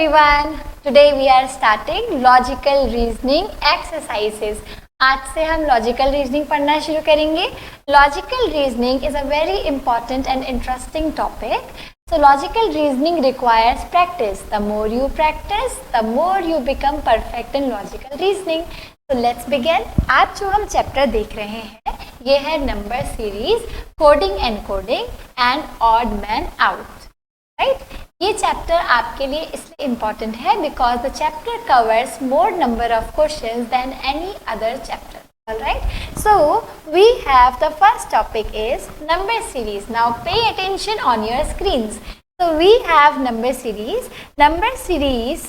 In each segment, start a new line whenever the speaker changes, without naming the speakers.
everyone. Today we are starting logical reasoning exercises. आज से हम लॉजिकल रीजनिंग पढ़ना शुरू करेंगे. Logical reasoning is a very important and interesting topic. So logical reasoning requires practice. The more you practice, the more you become perfect in logical reasoning. So let's begin. आज जो हम chapter देख रहे हैं ये है number series, coding and coding and odd man out. Right, ये chapter आपके लिए इसलिए इम्पॉर्टेंट है because the chapter covers more number of questions than any other chapter. Alright, so we have the first topic is number series. Now pay attention on your screens. So we have number series. Number series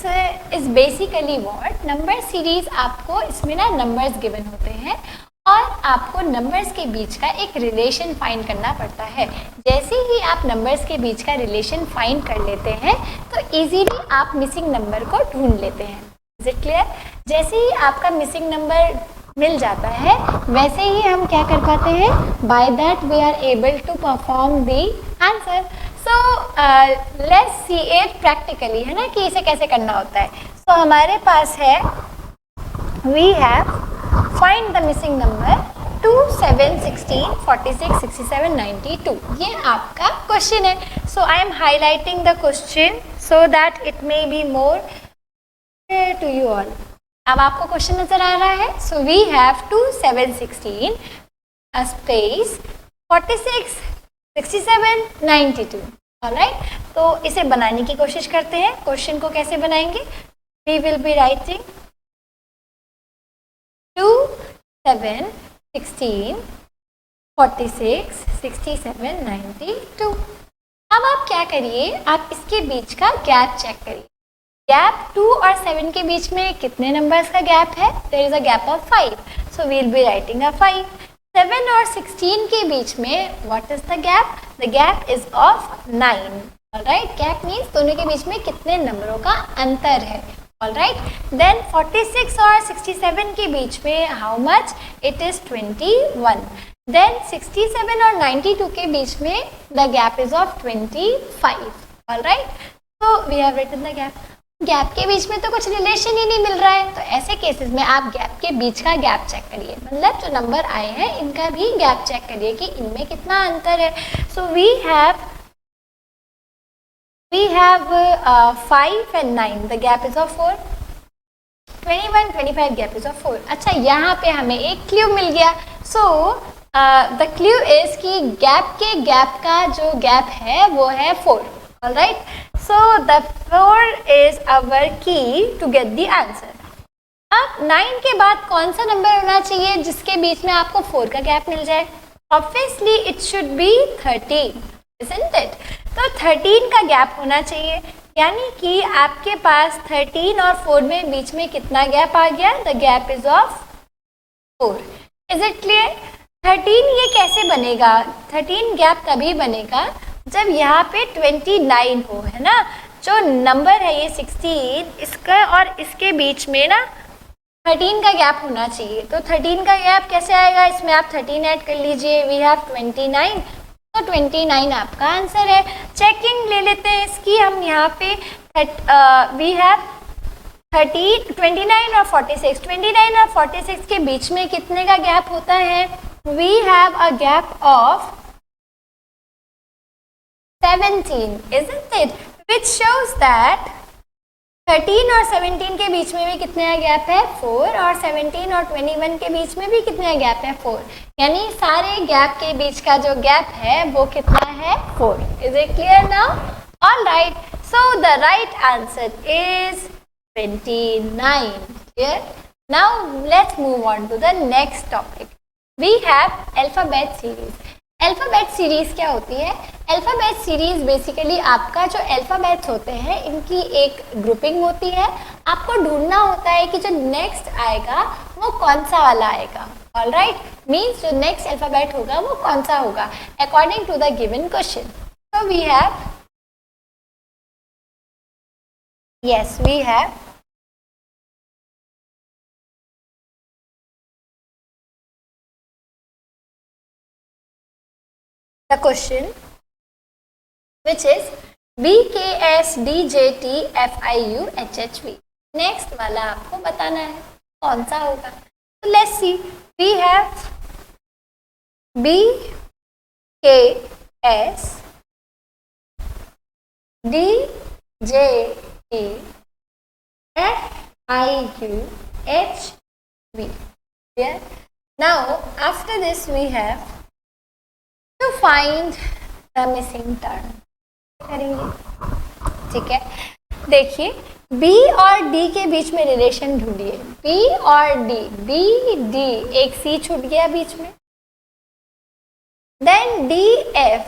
is basically what? Number series आपको इसमें ना numbers given होते हैं और आपको numbers के बीच का एक रिलेशन फाइंड करना पड़ता है. जैसे ही आप नंबर्स के बीच का रिलेशन फाइंड कर लेते हैं तो इजीली आप मिसिंग नंबर को ढूंढ लेते हैं. Is it clear? जैसे ही आपका मिसिंग नंबर मिल जाता है वैसे ही हम क्या कर पाते हैं, by that we are able to perform the answer. So let's see it practically, है ना, कि इसे कैसे करना होता है. सो हमारे पास है, we have find the missing number 2, 7, 16, 46, 67, 92. ये आपका क्वेश्चन है. So I am highlighting the question so that it may be more to you all. अब आपको क्वेश्चन नजर आ रहा है. So we have 2, 7, 16 space 46, 67, 92. Alright, तो इसे बनाने की कोशिश करते हैं. क्वेश्चन को कैसे बनाएंगे? We will be writing 2, 7, 16, 46, 67, 92. अब आप क्या करिए, आप इसके बीच का गैप चेक करिए. गैप 2 और 7 के बीच में कितने नंबर्स का गैप है? There is a gap of 5. So we will be writing a 5. 7 और 16 के बीच में what is the gap? The gap is of 9. Alright, gap means दोनों के बीच में कितने नंबरों का अंतर है. ऑलराइट, देन 46 और 67 के बीच में how much? It is 21. Then 67 और 92 के बीच में the gap is of 25. Alright, so we have written the gap. Gap के बीच में तो कुछ रिलेशन ही नहीं मिल रहा है, तो ऐसे केसेस में आप गैप के बीच का गैप चेक करिए. मतलब जो नंबर आए हैं इनका भी गैप चेक करिए कि इनमें कितना अंतर है. So we have 5 and 9. The gap is of 4. 21, 25 gap is of 4. अच्छा, यहाँ पे हमें एक क्लू मिल गया. सो द क्लू इज कि गैप के गैप का जो गैप है वो है 4. Alright, so the 4 is our key to get the answer. अब 9 के बाद कौन सा नंबर होना चाहिए जिसके बीच में आपको 4 का गैप मिल जाए? Obviously it should be 13, isn't it? तो 13 का गैप होना चाहिए, यानी कि आपके पास 13 और 4 में बीच में कितना गैप आ गया? The gap is of 4. Is it clear? 13 ये कैसे बनेगा? 13 गैप तभी बनेगा जब यहाँ पे 29 हो, है ना. जो नंबर है ये 16, इसका और इसके बीच में ना 13 का गैप होना चाहिए. तो 13 का गैप कैसे आएगा? इसमें आप 13 ऐड कर लीजिए. We have 29. तो 29 आपका आंसर है. चेकिंग ले लेते हैं इसकी हम. यहाँ पे वी हैव 30, 29 और 46. 29 और 46 के बीच में कितने का गैप होता है? We have a gap of 17, isn't it? Which shows that 13 और 17 के बीच में भी कितने का गैप है? 4. और 17 और 21 के बीच में भी कितने का गैप है? 4. यानी सारे गैप के बीच का जो गैप है वो कितना है? 4. Is it clear now? All right. So the right answer is 29. Clear? Now let's move on to the next topic. We have alphabet series. Alphabet series क्या होती है? अल्फ़ाबेट सीरीज बेसिकली आपका जो अल्फ़ाबेट्स होते हैं इनकी एक ग्रुपिंग होती है. आपको ढूंढना होता है कि जो नेक्स्ट आएगा वो कौन सा वाला आएगा. ऑलराइट, मीन्स जो नेक्स्ट अल्फ़ाबेट होगा वो कौन सा होगा according to the given question. So we have, yes we have the question which is BKSDJTFIUHHV। Next वाला आपको बताना है कौन सा होगा। तो let's see, we have BKSDJTFIUHV। Yeah. Now after this we have to find the missing term करेंगे। ठीक है, देखिए B और D के बीच में रिलेशन ढूंढिए। B और D, B D, एक C छूट गया बीच में। Then D F,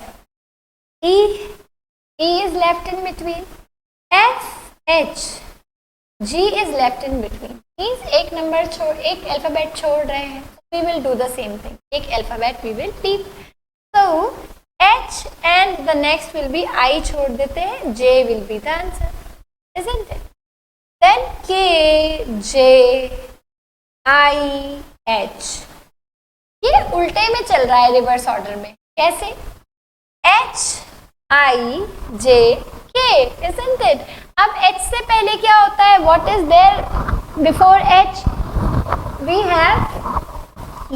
E is left in between। F H, G is left in between। Means एक नंबर छोड़, एक अल्फाबेट छोड़ रहे हैं। We will do the same thing। एक alphabet we will keep। So H and the next will be I छोड़ देते हैं, J will be the answer, isn't it? Then K, J, I, H, ये उल्टे में चल रहा है, रिवर्स ऑर्डर में। कैसे? H, I, J, K, isn't it? अब H से पहले क्या होता है? What is there before H? We have,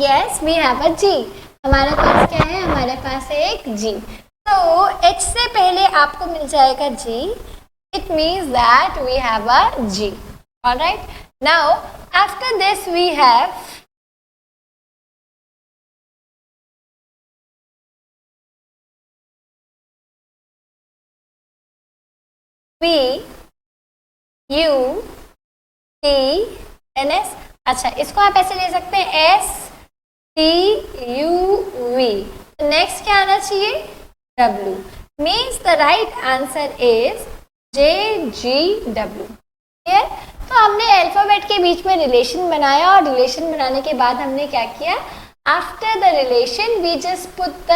yes, we have a G। हमारे पास क्या है? हमारे पास है एक G। तो H से पहले आपको मिल जाएगा G। It means that we have a G। Alright? Now after this we have P, U, T, N, S। अच्छा, इसको आप ऐसे ले सकते हैं S, T, U, V। Next क्या आना चाहिए? W। Means the right answer is J, G, W। Clear? तो हमने अल्फाबेट के बीच में रिलेशन बनाया और रिलेशन बनाने के बाद हमने क्या किया? After the relation we just put the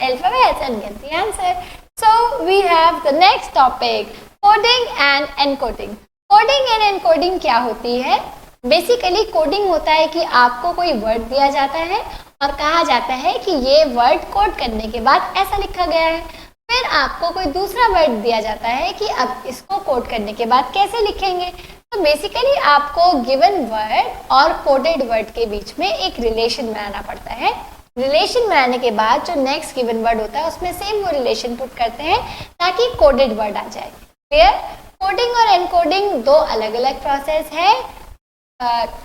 alphabets and get the answer. So we have the next topic, coding and encoding. Coding and encoding क्या होती है? बेसिकली कोडिंग होता है कि आपको कोई वर्ड दिया जाता है और कहा जाता है कि ये वर्ड कोड करने के बाद ऐसा लिखा गया है। फिर आपको कोई दूसरा वर्ड दिया जाता है कि अब इसको कोड करने के बाद कैसे लिखेंगे। तो बेसिकली आपको गिवन वर्ड और कोडेड वर्ड के बीच में एक रिलेशन बनाना पड़ता है। रिलेशन बनाने के बाद जो नेक्स्ट गिवन वर्ड होता है उसमें सेम वो रिलेशन पुट करते हैं ताकि कोडेड वर्ड आ जाए। क्लियर? कोडिंग और एनकोडिंग दो अलग अलग प्रोसेस है।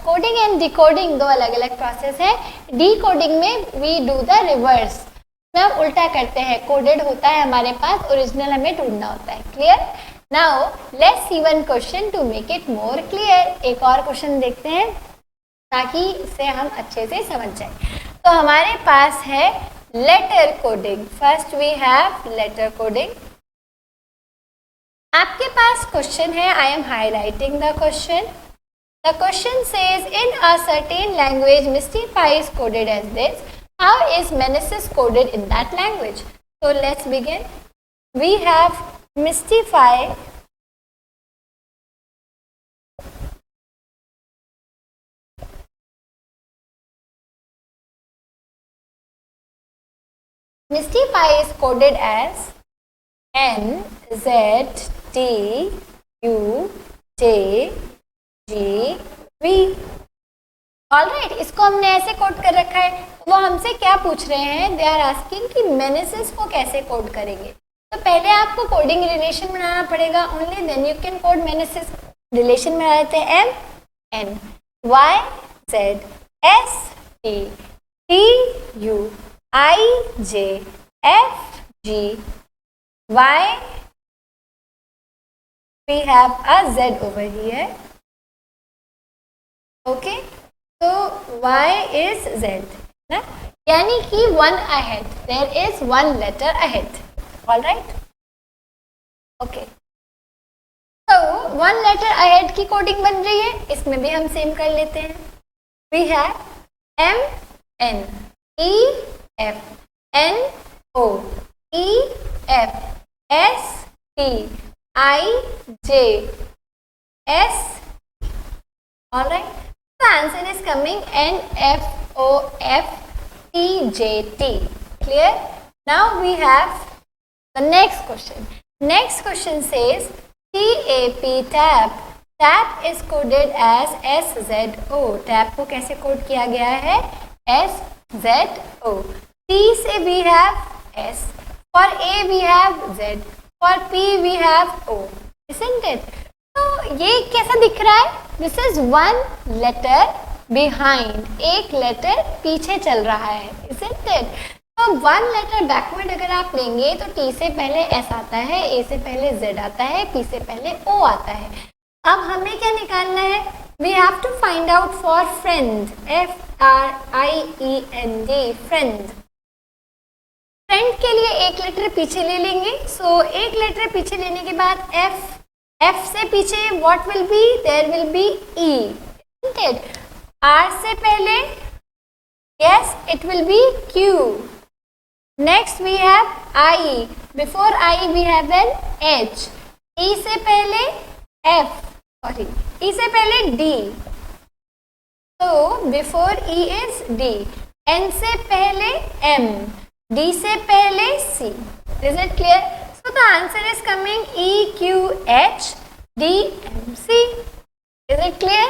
कोडिंग एंड डिकोडिंग दो अलग अलग प्रोसेस है। डिकोडिंग में वी डू द रिवर्स, हम उल्टा करते हैं। कोडेड होता है हमारे पास, ओरिजिनल हमें ढूंढना होता है। Clear? Now let's see one question to make it more clear. एक और क्वेश्चन देखते हैं ताकि इसे हम अच्छे से समझ जाए। तो हमारे पास है letter coding. First we have letter coding. आपके पास क्वेश्चन है, I am highlighting the question. The question says in a certain language Mystify is coded as this. How is Menesis coded in that language? So let's begin. We have Mystify is coded as N, Z, T, U, J, G, V। Alright, इसको हमने ऐसे code कर रखा है। वो हमसे क्या पूछ रहे हैं? दे आर आस्किंग कि मेनेसिस को कैसे कोड करेंगे। तो पहले आपको कोडिंग रिलेशन बनाना पड़ेगा, only then you can code menesis. Relation बना लेते हैं M, N, Y, Z, S, T, T, U, I, J, F, G, Y। We have a Z over here. Okay, so Y is Z, ना? यानी कि one ahead, there is one letter ahead, all right? Okay, so one letter ahead की coding बन रही है, इसमें भी हम सेम कर लेते हैं। We have M, N, E, F, N, O, E, F, S, T, I, J, S, all right? The answer is coming N, F, O, F, T, J, T. Clear? Now we have the next question. Next question says TAP, tap. Tap is coded as SZO. Tap को कैसे code किया गया है? SZO. T से we have S. For A we have Z. For P we have O. Isn't it? तो ये कैसा दिख रहा है? This is one letter behind. एक लेटर पीछे चल रहा है. Isn't it? तो वन लेटर बैकवर्ड अगर आप लेंगे तो टी से पहले एस आता है, ए से पहले जेड आता है, पी से पहले ओ आता है. अब हमें क्या निकालना है? We have to find out for friend. FRIEND, friend. Friend के लिए एक लेटर पीछे ले लेंगे. सो एक लेटर पीछे लेने के बाद एफ से पीछे what will be? There will be E. R से पहले yes it will be Q. Next we have I. Before I we have an H. E से पहले F. Sorry. E से पहले D. So before E is D. N से पहले M. D से पहले C. Is it clear? So the answer is coming E Q H D M C. Is it clear?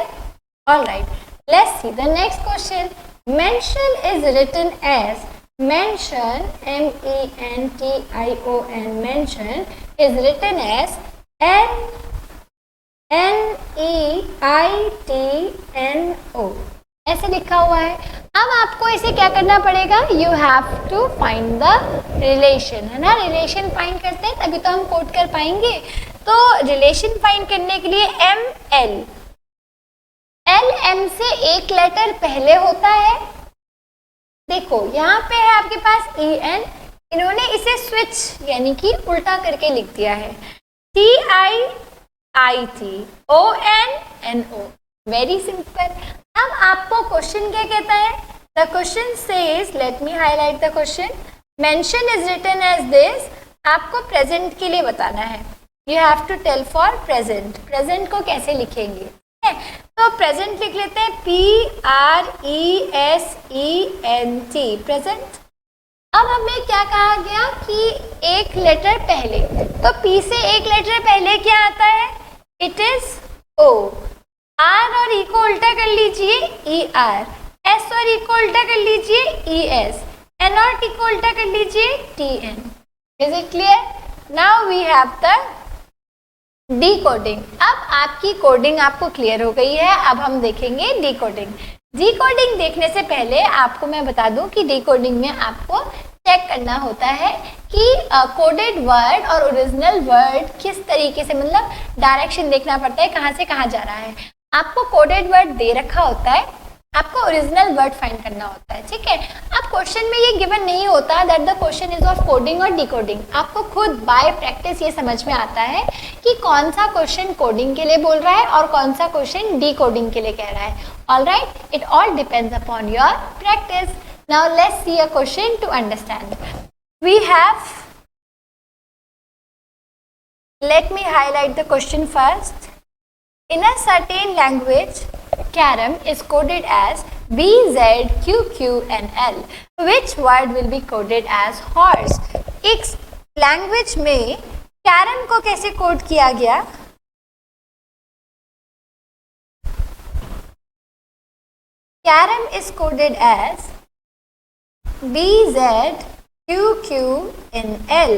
All right. Let's see the next question. Mention is written as mention, MENTION, mention is written as NEITNO. ऐसे लिखा हुआ है. अब आपको इसे क्या करना पड़ेगा? You have to find the relation, है ना. रिलेशन फाइंड करते हैं तभी तो हम कोड कर पाएंगे. तो रिलेशन फाइंड करने के लिए ML, LM से एक लेटर पहले होता है. देखो यहाँ पे है आपके पास EN, इन्होंने इसे स्विच यानी कि उल्टा करके लिख दिया है. TIITONNO. Very simple. अब आपको क्वेश्चन क्या कहता है? The question says, let me highlight the question. Mention is written as this. आपको प्रेजेंट के लिए बताना है. You have to tell for present. Present को कैसे लिखेंगे? तो प्रेजेंट लिख लेते हैं PRESENT, प्रेजेंट. अब हमें क्या कहा गया कि एक लेटर पहले, तो P से एक लेटर पहले क्या आता है? It is O. R और E को उल्टा कर लीजिए ER. S और E को उल्टा कर लीजिए ES. N और T को उल्टा कर लीजिए TN. Is it clear? Now we have the decoding. अब आपकी कोडिंग आपको क्लियर हो गई है. अब हम देखेंगे डिकोडिंग. डिकोडिंग देखने से पहले आपको मैं बता दूं कि डिकोडिंग में आपको चेक करना होता है कि कोडेड वर्ड और ओरिजिनल वर्ड किस तरीके से, मतलब डायरेक्शन देखना पड़ता है कहाँ से कहाँ जा रहा है. आपको कोडेड वर्ड दे रखा होता है, आपको ओरिजिनल वर्ड फाइंड करना होता है. ठीक है. अब क्वेश्चन में ये गिवन नहीं होता that the question is of coding और डिकोडिंग. आपको खुद बाय प्रैक्टिस ये समझ में आता है कि कौन सा क्वेश्चन कोडिंग के लिए बोल रहा है और कौन सा क्वेश्चन डिकोडिंग के लिए कह रहा है. All right, it all depends upon your practice. Now let's see a question to understand. We have, let me highlight the question first. In a certain language, Carrom is coded as B, Z, Q, Q and L. Which word will be coded as horse? एक language में carrom को कैसे code किया गया? Carrom is coded as B, Z, Q, Q and L.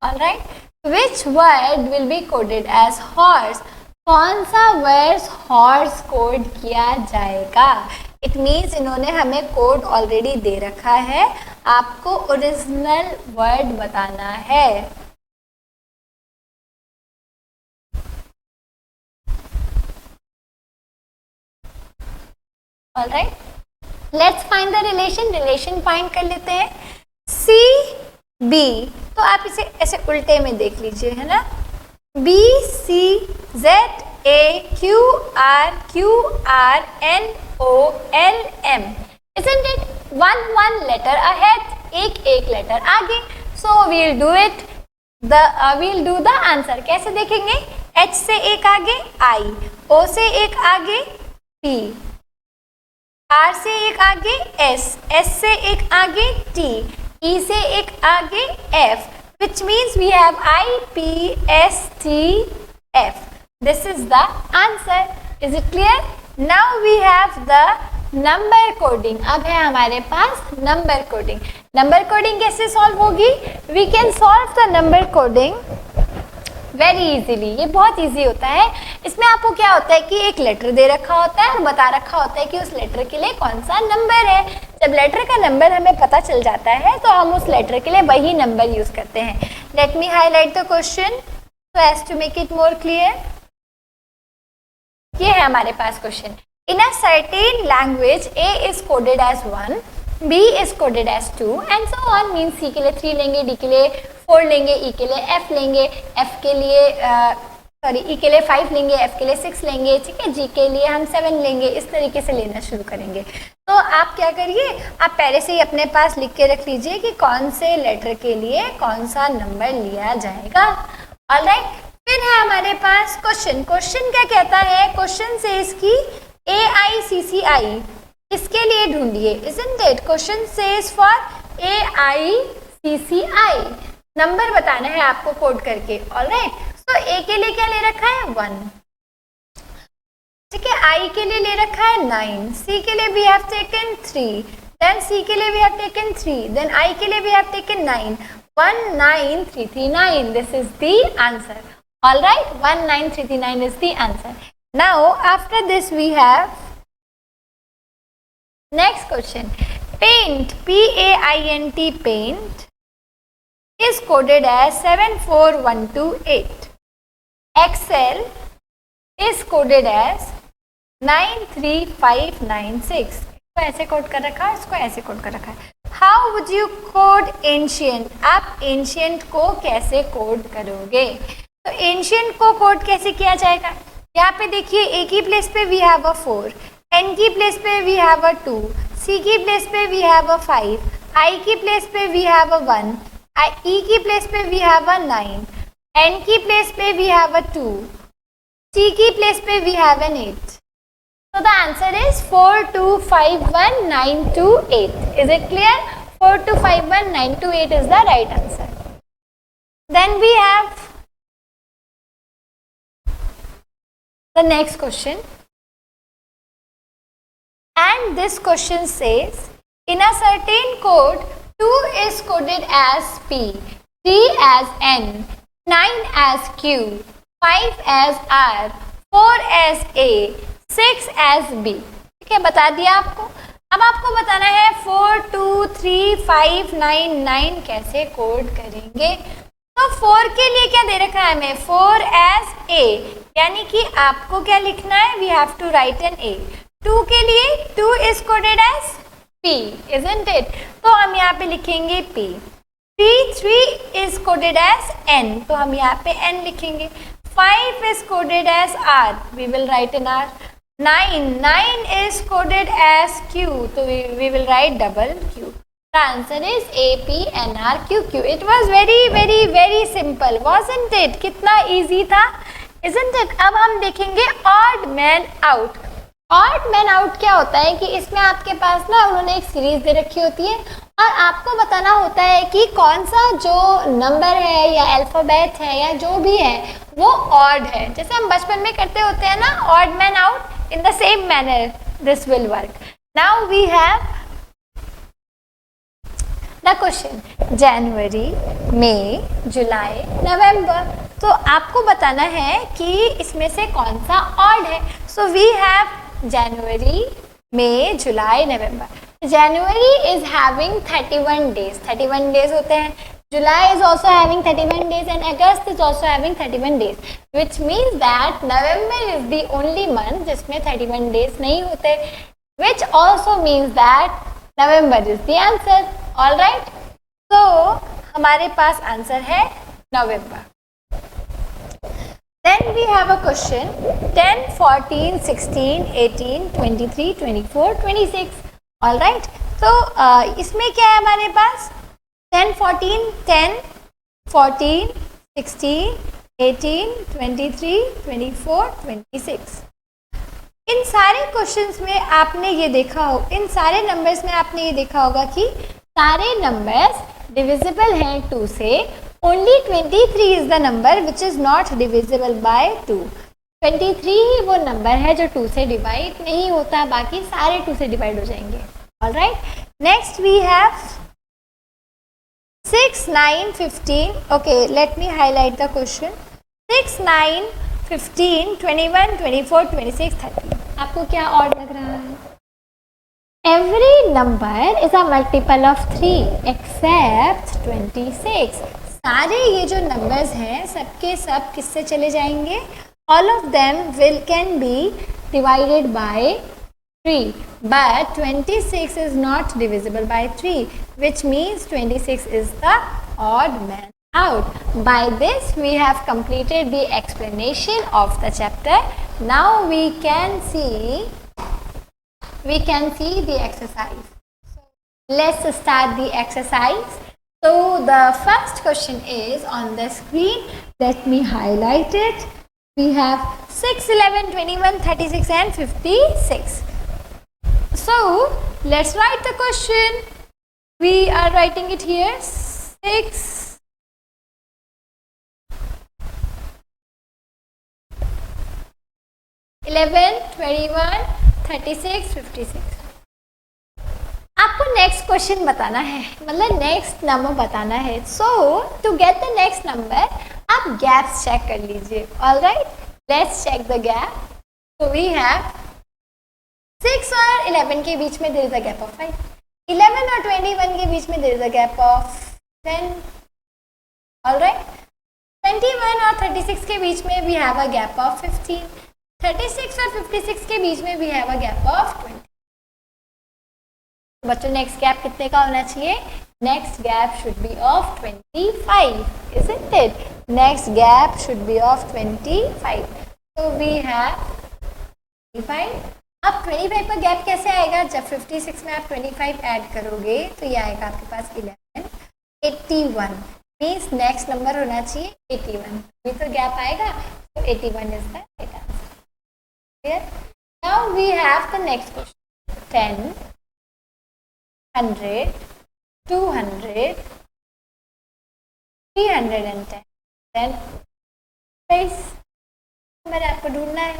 All right. Which word will be coded as horse? कौन सा word horse code किया जाएगा? इट मीन्स इन्होंने हमें कोड ऑलरेडी दे रखा है, आपको ओरिजिनल वर्ड बताना है. Alright, let's find the relation. Relation find कर लेते हैं. C B, तो आप इसे ऐसे उल्टे में देख लीजिए, है ना. B C Z A Q R Q R N O L M. Isn't it? One letter ahead. एक लेटर आगे. So we'll do it. We'll do the answer. कैसे देखेंगे? H से एक आगे I, O से एक आगे P, R से एक आगे S, S से एक आगे T, E से एक आगे F. which means we have IPSTF. This is the answer. Is it clear? Now we have the number coding. अब है हमारे पास number coding. Number coding कैसे solve होगी? We can solve the number coding very easily. ये बहुत easy होता है. इसमें आपको क्या होता है कि एक लेटर दे रखा होता है और बता रखा होता है कि उस लेटर के लिए कौन सा नंबर है. जब लेटर का नंबर हमें पता चल जाता है तो हम उस लेटर के लिए वही नंबर यूज करते हैं. Let me highlight the question so as to make it more clear. ये है हमारे पास question. In a certain language A is coded as 1, B is coded as 2 and so on. Means C के लिए 3 लेंगे, D के लिए 4 लेंगे, E के लिए F लेंगे, F के लिए E के लिए 5 लेंगे, F के लिए 6 लेंगे, ठीक है. G के लिए हम 7 लेंगे. इस तरीके से लेना शुरू करेंगे. तो आप क्या करिए, आप पहले से ही अपने पास लिख के रख लीजिए कि कौन से लेटर के लिए कौन सा नंबर लिया जाएगा. ऑलराइट. फिर है हमारे पास क्वेश्चन. क्वेश्चन क्या कहता है? क्वेश्चन से इसकी AICCI इसके लिए ढूंढिए. Isn't it? Question says for AICCI number बताना है आपको कोड करके. ऑलराइट. सो A के लिए क्या ले रखा है? 1. ठीक है. I के लिए ले रखा है 9. C के लिए we have taken 3. Then C के लिए we have taken 3. Then I के लिए we have taken 9. 19339. This is the answer. Alright. 19339 is the answer. Now after this we have next question. Paint, PAINT, paint is coded as 74128. Excel is coded as 93596. इसको ऐसे code कर रखा है, इसको ऐसे code कर रखा है. How would you code ancient? आप ancient को कैसे कोड करोगे? तो ancient को कोड कैसे किया जाएगा? यहाँ पे देखिए A की प्लेस पे we have a 4. N की प्लेस पे we have a 2, C की प्लेस पे we have a 5, I की प्लेस पे we have a 1, E की प्लेस पे we have a 9, N की प्लेस पे we have a 2, C की प्लेस पे we have an 8. So the answer is 4251928. Is it clear? 4251928 is the right answer. Then we have the next question. And this question says, in a certain code, 2 is coded as P, 3 as N, 9 as Q, 5 as R, 4 as A, 6 as B. ठीक है, बता दिया आपको. अब आपको बताना है 4, 2, 3, 5, 9, 9 कैसे कोड करेंगे. तो 4 के लिए क्या दे रखा है हमें? 4 as A, यानी कि आपको क्या लिखना है? We have to write an A. 2 के लिए 2 is coded as P, isn't it? तो हम यहाँ पे लिखेंगे P. 3 is coded as N, तो हम यहाँ पे N लिखेंगे. 5 is coded as R, we will write an R. 9 is coded as Q, so we will write double Q. The answer is APNRQQ. It was very simple, wasn't it? कितना easy था, isn't it? अब हम देखेंगे odd man out. Odd man out क्या होता है कि इसमें आपके पास ना उन्होंने एक सीरीज दे रखी होती है और आपको बताना होता है कि कौन सा जो नंबर है या अल्फाबेट है या जो भी है वो ऑड है. जैसे हम बचपन में करते होते हैं ना, odd man out. In the same manner this will work. Now we have the question January, May, July, November. तो आपको बताना है कि इसमें से कौन सा ऑड है. So we have January, May, July, November. January is having 31 days. 31 days होते हैं. July is also having 31 days and August is also having 31 days. Which means that November is the only month जिसमें 31 days नहीं होते. Which also means that November is the answer. All right. So हमारे पास answer है November. Then we have a question 10, 14, 16, 18, 23, 24, 26. All right. तो इसमें क्या है हमारे पास 10, 14, 10, 14, 16, 18, 23, 24, 26. इन सारे क्वेश्चंस में आपने ये देखा हो, इन सारे नंबर्स में आपने ये देखा होगा कि सारे नंबर्स डिविजिबल हैं 2 से only 23 is the number which is not divisible by 2. 23 ही वो नंबर है जो 2 से डिवाइड नहीं होता, बाकी सारे 2 से डिवाइड हो जाएंगे. Alright, next we have 6, 9, 15. Okay, let me highlight the question. 6, 9, 15, 21, 24, 26, 30. आपको क्या ऑड लग रहा है? Every number is a multiple of 3 except 26. सारे ये जो नंबर्स हैं सबके सब किससे चले जाएंगे? All of them can be divided by 3, but 26 is not divisible by 3, which means 26 is the odd man out. By this we have completed the explanation of the chapter. Now we can see the exercise. Let's start the exercise. So the first question is on the screen. Let me highlight it. We have 6, 11, 21, 36 and 56. So let's write the question. We are writing it here. 6, 11, 21, 36, 56. आपको next question बताना है, मतलब next number बताना है. So to get the next number आप gaps check कर लीजिए. Alright, let's check the gap. So we have 6 और 11 के बीच में there is a gap of 5. 11 और 21 के बीच में there is a gap of 10. Alright, 21 और 36 के बीच में we have a gap of 15. 36 और 56 के बीच में we have a gap of 20. बच्चों नेक्स्ट गैप कितने का होना चाहिए? Next gap should be of 25, isn't it? Next gap should be of 25. so we have 25. अब 25 का गैप कैसे आएगा? जब 56 में आप 25 ऐड करोगे तो ये आएगा आपके पास 11, 81. मीन्स नेक्स्ट नंबर होना चाहिए 81. ये तो गैप आएगा, तो 81 is the right answer. Clear? Now we have the next question. 10, 100, 200, 310. Then price number आपको ढूंढना है.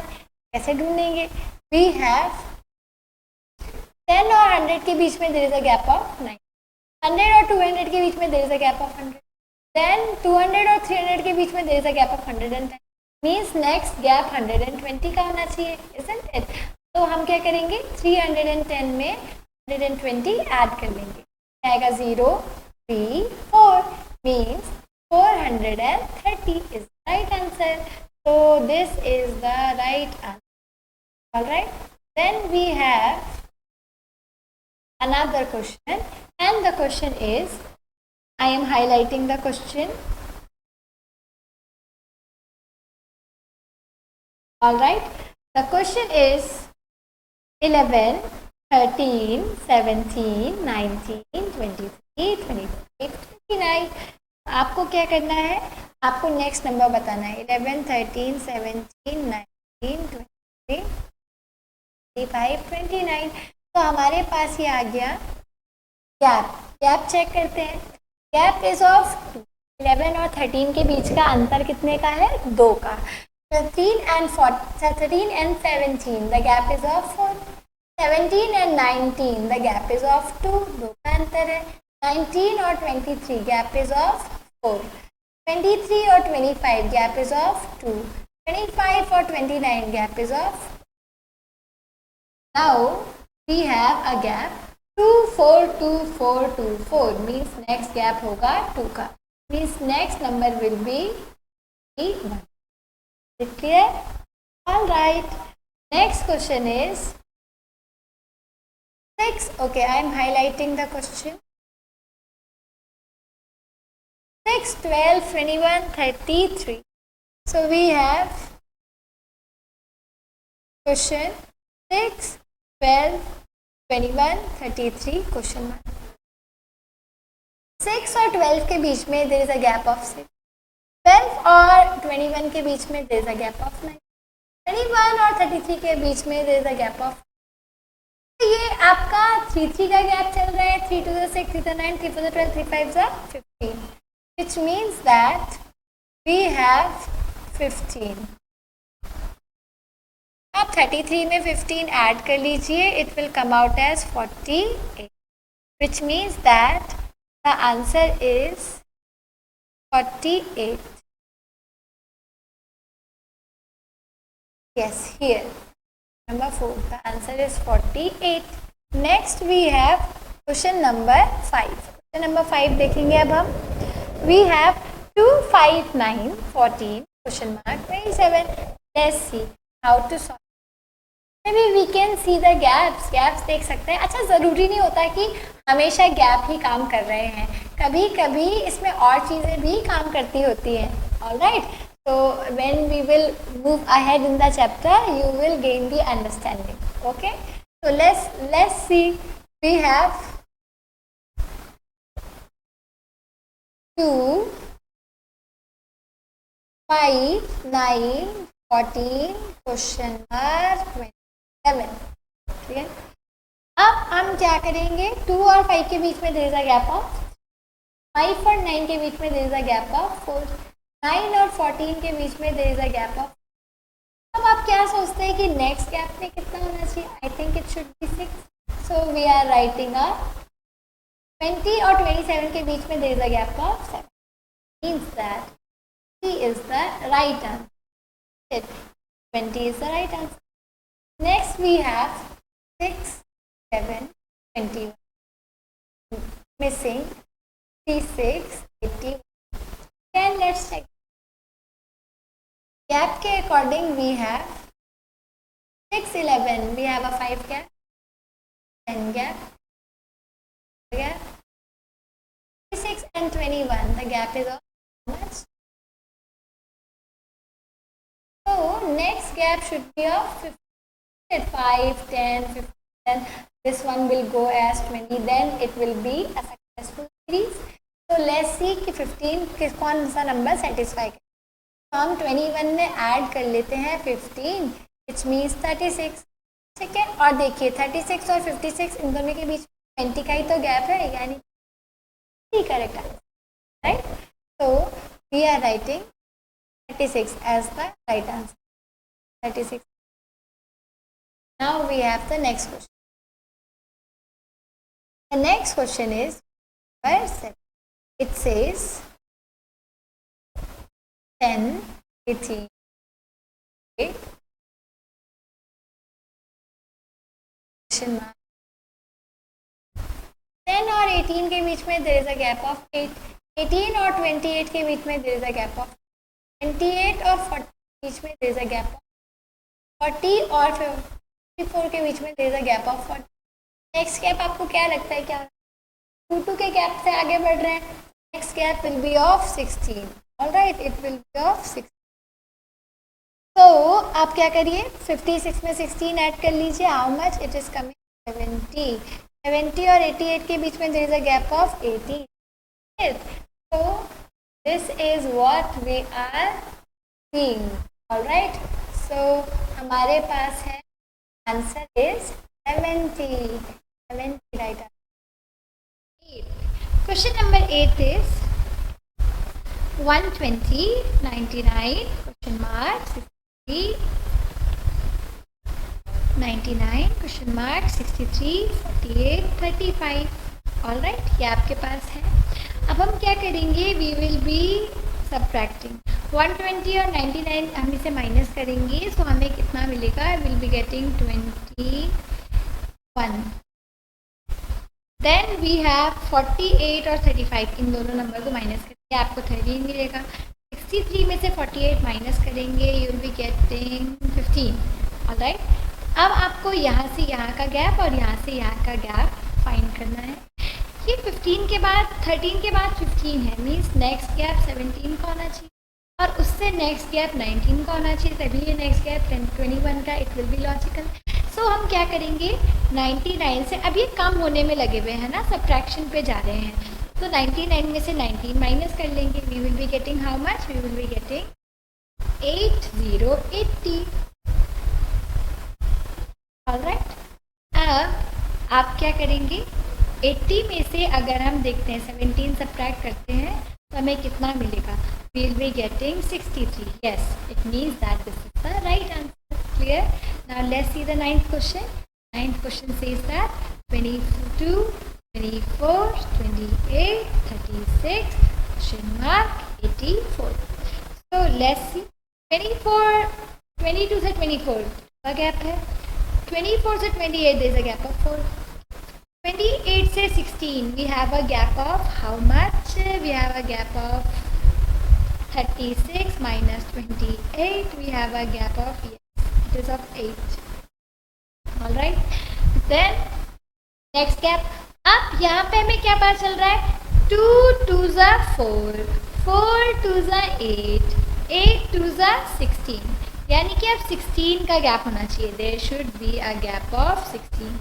कैसे ढूंढेंगे? वी हैव 10 और 100 के बीच में there is a gap of 9. 100 और 200 के बीच में there is a gap of 100. Then 200 और 300 के बीच में there is a gap of 110. Means next gap 120 का होना चाहिए, isn't it? तो हम क्या करेंगे? 310 में 120 ऐड कर लेंगे. आएगा 0, 3, 4. Means 430 is the right answer. So this is the right answer. Alright. Then we have another question, and the question is, I am highlighting the question. Alright. The question is 11, 13, 17, 19, 23, 25, 29. आपको क्या करना है? आपको next number बताना है. 11, 13, 17, 19, 23, 25, 29. तो हमारे पास ये आ गया गैप. गैप चेक करते हैं. गैप इज ऑफ 11 और 13 के बीच का अंतर कितने का है? 2 का. 13 and 17, the gap is of 4. 17 and 19, the gap is of 2. 2 का अंतर है. 19 और 23, gap is of 4. 23 और 25, gap is of 2. 25 और 29, gap is of. Now we have a gap 2, 4, 2, 4, 2, 4. Means next gap होगा 2 का. Means next number will be 1. Is it clear? All right. Next question is 6. Okay, I am highlighting the question. 6, 12, 21, 33. So we have question 6, 12, 21, 33 question mark. 6 और 12 के बीच में there is a gap of 6. 12 और 21 के बीच में there is a gap of 9. 21 और 33 के बीच में there is a gap of. तो ये आपका 3 3 का गैप चल रहा है. 3 2 6, 3 9, 3 4 12, 3 5 15. which means that we have 15. आप 33 में 15 ऐड कर लीजिए, it will come out as 48, which means that the answer is 48. Yes, here number 4, the answer is 48. Next we have question number 5. Question number 5 देखेंगे अब हम. We have 2, 5, 9, 14, question mark 27. Let's see how to solve. Maybe we can see the gaps. Gaps देख सकते हैं. अच्छा, ज़रूरी नहीं होता कि हमेशा गैप ही काम कर रहे हैं, कभी कभी इसमें और चीज़ें भी काम करती होती हैं. Alright, so when we will move ahead in the chapter, you will gain the understanding. Okay, so let's see. We have 2, 5, 9, 14, question mark 27. ठीक है. अब हम क्या करेंगे, 2 और 5 के बीच में there is a gap of 5 और 9 के बीच में there is a gap of 4. 9 और 14 के बीच में there is a gap of. अब आप क्या सोचते हैं कि नेक्स्ट गैप में कितना होना चाहिए? I think it should be 6. So we are writing a 20 और 27 के बीच में there is a gap of 7. Means that C is the right answer. 20 is the right answer. Next we have 6, 7, 21. Missing 36, 81. Then let's check. Gap के according we have 6, 11. We have a 5 gap, 10 gap, 36 and 21. The gap is of how much? So next gap should be of 15. 5, 10, 15. This one will go as 20. Then it will be a successful series. So let's see कि 15 कौन सा number satisfy करें. तो हम 21 में add कर लेते हैं 15, which means 36. ठीक है, और देखिए 36 और 56 इन दोनों के बीच 20 का ही तो गैप है, यानी correct answer. Right, so we are writing 36 as the right answer. 36. Now we have the next question. The next question is number 7. It says 10, 18, 8. Question mark. 10 और 18 के बीच में there is a gap of 8. 18 और 28 के बीच में there is a gap of 28 और 40 के बीच में there is a gap of 40 और 54 के बीच में there is a gap of 40. Next gap आपको क्या लगता है, क्या 2 के गैप से आगे बढ़ रहे हैं? Next gap will be of 16. Alright, it will B of 16. तो आप क्या करिए, 56 में 16 ऐड कर लीजिए. How much? It is coming 70. 70 और 88 के बीच में there is a gap of 18. So this is what we are seeing. Alright, so हमारे पास है answer is 70. 70 right answer. Question number 8 is 120, 99, question mark 63, 99, question mark 63, 48, 35. Alright, ये आपके पास है. अब हम क्या करेंगे, we will be subtracting 120 और 99 हम इसे माइनस करेंगे. सो हमें कितना मिलेगा, will be getting 21. Then we have 48 और 35, इन दोनों नंबर को माइनस करेंगे, आपको 13 मिलेगा. 63 में से 48 माइनस करेंगे, you will be getting 15. Alright, अब आपको यहाँ से यहाँ का गैप और यहाँ से यहाँ का गैप फाइंड करना है. ये 15 के बाद 13 के बाद 15 है, मीन्स नेक्स्ट गैप 17 का होना चाहिए और उससे नेक्स्ट गैप 19 का होना चाहिए, तभी ये नेक्स्ट गैप 21 का. It will be logical. So हम क्या करेंगे, 99 से, अब ये कम होने में लगे हुए हैं ना, सब्ट्रैक्शन पे जा रहे हैं, तो 99 में से 19 माइनस कर लेंगे. We will be getting how much, we will be getting 8080. Alright, अब आप क्या करेंगे, 80 में से अगर हम देखते हैं 17 सब्ट्रैक्ट करते हैं तो हमें कितना मिलेगा? we will be getting 63. Yes, it means that this is the right answer. Clear? Now let's see the ninth question. Ninth question says that 22, 24, 28, 36, question mark 84. So let's see. 24, 22 से 24 का गैप है. 24 से 28 there is a gap of 4. 28 से 16 we have a gap of how much? We have a gap of 36 minus 28. We have a gap of, yes, it is of 8. Alright. Then next gap. अब यहाँ पे हमें क्या पता चल रहा है? 2 2s are 4, 4 2s are 8, 8 2s are 16. यानी कि अब 16 का गैप होना चाहिए. There should be a gap of 16.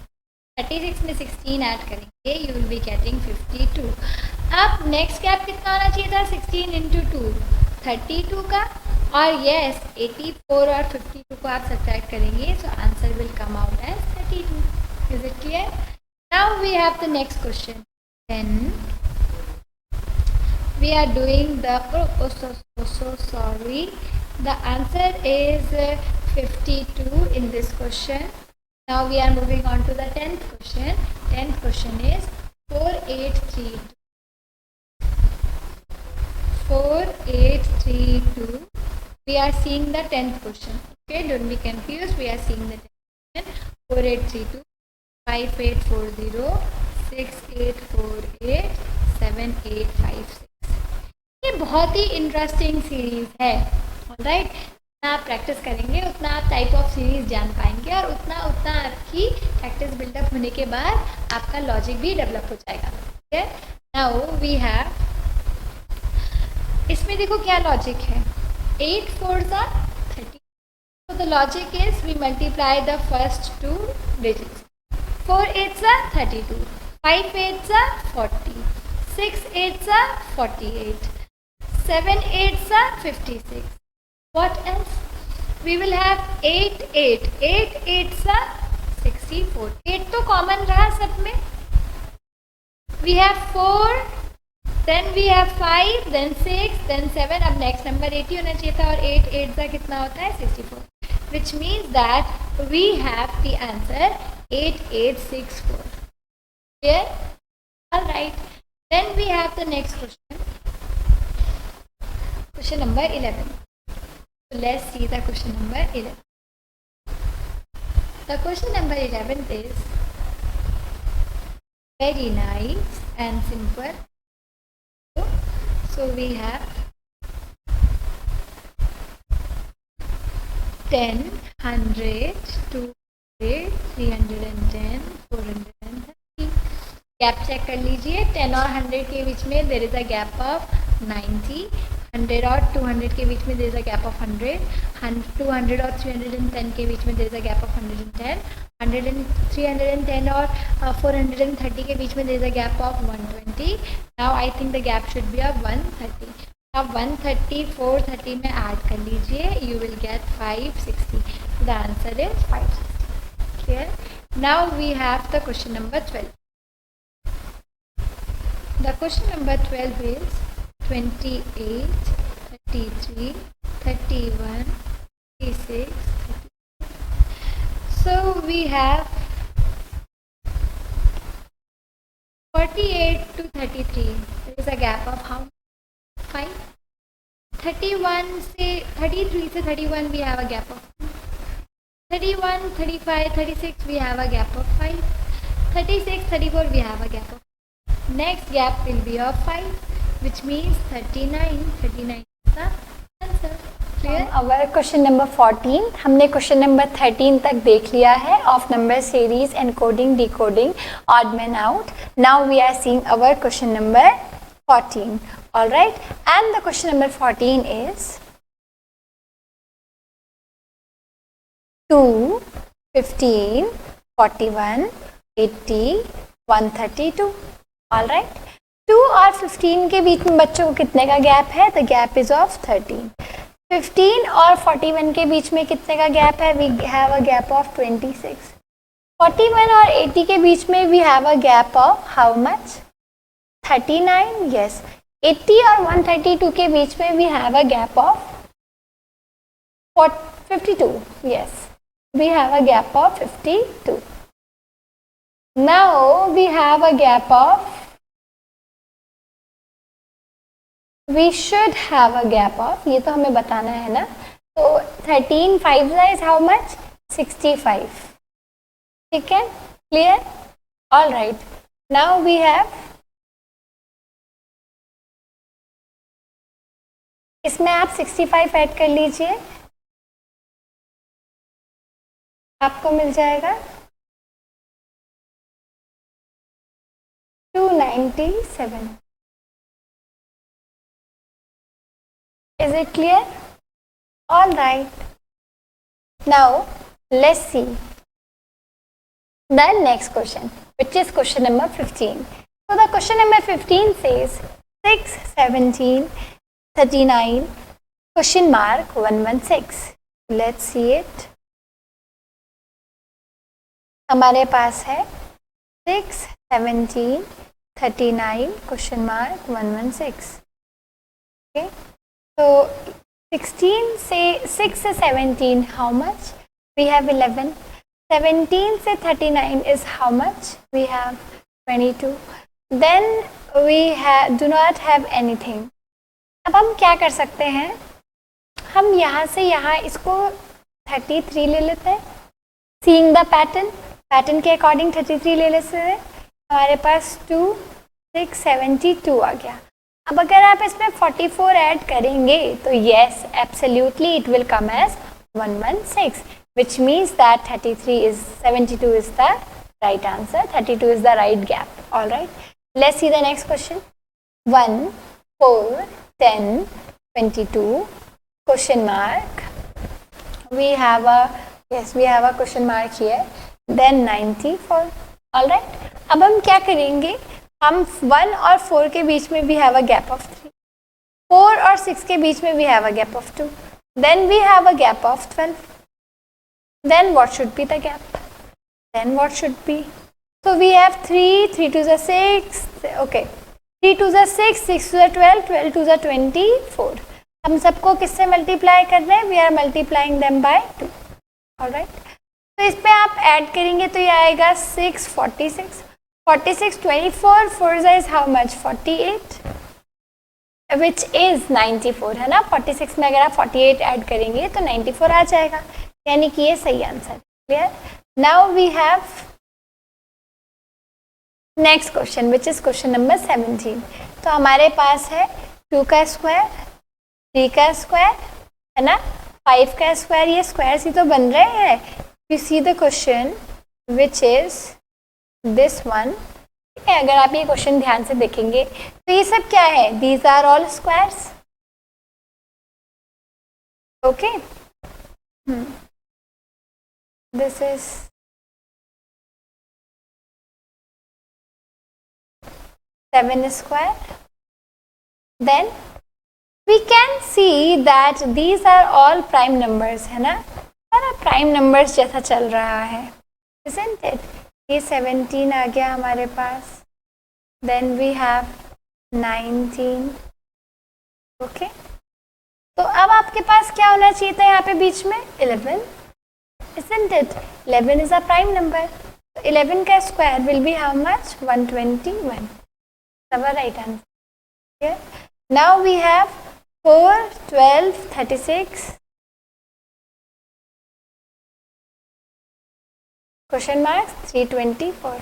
36 में 16 ऐड करेंगे, you will be getting 52. अब नेक्स्ट गैप कितना होना चाहिए था? 16 into 2, 32 का. और yes, 84 और 52 को आप सब्ट्रैक्ट करेंगे, so answer will come out as 32. Is it clear? Now we have the next question. Then we are doing the so sorry. The answer is 52 in this question. Now we are moving on to the 10th question. 10th question is 4832. 4832. We are seeing the 10th question. Okay, don't be confused. We are seeing the 10th question. 4832, 5840, 6848, 7856. ये बहुत ही interesting series है. Alright, जितना आप practice करेंगे उतना आप type of series जान पाएंगे और उतना आपकी प्रैक्टिस बिल्डअप होने के बाद आपका लॉजिक भी डेवलप हो जाएगा. ठीक है. नाउ वी हैव, इसमें देखो क्या लॉजिक है. 8 4s are 30. So the logic is we multiply the first two digits. 4 8s are 32. 5 8s are 40. 6 8s are 48. 7 8s are 56. What else? We will have 8 8. 8 8s are 64. 8 तो common रहा सब में. We have 4, then we have 5, then 6, then 7. अब next number 80 होना चाहिए था और 8 8 का कितना होता है? 64. Which means that we have the answer 8864. Clear? All right. Then we have the next question. Question number 11. So let's see the question number 11. The question number 11 is very nice and simple. So we have 10, 100, 200, 310, 430. Gap check कर लीजिए. 10 और 100 के बीच में there is a gap of 90. 100 और 200 के बीच में there is a gap of 100. 200 और 310 के बीच में there is a gap of 110. 310 और 430 के बीच में there is a gap of 120. Now I think the gap should be of 130. अब 130 430 में ऐड कर लीजिए, you will get 560. The answer is 560. Clear? Now we have the question number 12. The question number 12 is 28, 33, 31, 36, 30. So we have 48 to 33. There is a gap of how? 5. 31 से 33 से 31 we have a gap of 2. 31, 35, 36 we have a gap of 5. 36, 34 we have a gap of. Next gap will be of 5, which means 39. 39 is the answer. Clear?
Our question number 14. हमने question number 13 तक देख लिया है of number series, encoding, decoding, odd man out. Now we are seeing our question number 14. All right, and the question number 14 is 2, 15, 41, 80, 132. All right, 2 और 15 के बीच में बच्चों को कितने का गैप है? The gap is of 13. 15 और 41 के बीच में कितने का गैप है? We have a gap of 26. 41 और 80 के बीच में we have a gap of how much? 39. Yes,
80 और 132 के बीच में we have a gap of 52. Yes, we have a gap of 52. Now we have a gap of, we should have a gap of, ये तो हमें बताना है ना, तो 13 5 is how much? 65. ठीक है, clear? All right. Now we have, इसमें आप 65 ऐड कर लीजिए, आपको मिल जाएगा 297. Is it clear? All right. Now let's see the next question, which is question number 15. So the question number 15 says 6, 17, 39, question mark 116. Let's see it. हमारे पास है 6, 17, 39, question mark 116. Okay. So 16 से 6 से 17 how much? We have 11. 17 से 39 is how much? We have 22. Then we do not have anything. अब हम क्या कर सकते हैं, हम यहाँ से यहाँ इसको 33 ले लेते हैं. Seeing the पैटर्न के अकॉर्डिंग 33 ले लेते हैं. हमारे पास 2, 6, 72 आ गया. अब अगर आप इसमें 44 ऐड करेंगे तो yes, absolutely it will come as 116, which means that 72 is the right answer. 32 is the right gap. All right. Let's see the next question. 1, 4, 10, 22, question mark. We have a question mark here. Then 94. All right. अब हम क्या करेंगे, हम 1 और 4 के बीच में we have a gap of 3. 4 और 6 के बीच में we have a gap of 2. Then we have a gap of 12. Then what should be the gap? Then what should be? So we have 3, 3 to the 6, okay. 3 to the 6, 6 to the 12, 12 to the 24. हम सबको किससे multiply कर रहे हैं? We are multiplying them by 2. Alright. तो इस पे आप ऐड करेंगे तो ये आएगा 6, 46. 46, 24, 4 is how much? 48, which is 94 है ना. 46 में अगर आप 48 ऐड करेंगे तो 94 आ जाएगा, यानी कि ये सही answer. Clear? Now we have next question, which is question number 17. तो हमारे पास है 2 का स्क्वायर, 3 का स्क्वायर है ना, 5 का स्क्वायर. ये स्क्वायर्स ही तो बन रहे हैं. You see the question which is this one. ठीक है, अगर आप ये क्वेश्चन ध्यान से देखेंगे तो ये सब क्या है? These are all squares. Okay, this is 7 square. Then we can see that these are all prime numbers है ना, सारा prime numbers जैसा चल रहा है, isn't it? ये 17 आ गया हमारे पास. Then we have 19. ओके, तो अब आपके पास क्या होना चाहिए था यहाँ पे बीच में? 11, isn't it? 11 is a prime number. 11 का square will be how much? 121. Our right answer. Here. Now we have 4, 12, 36. Question marks 324.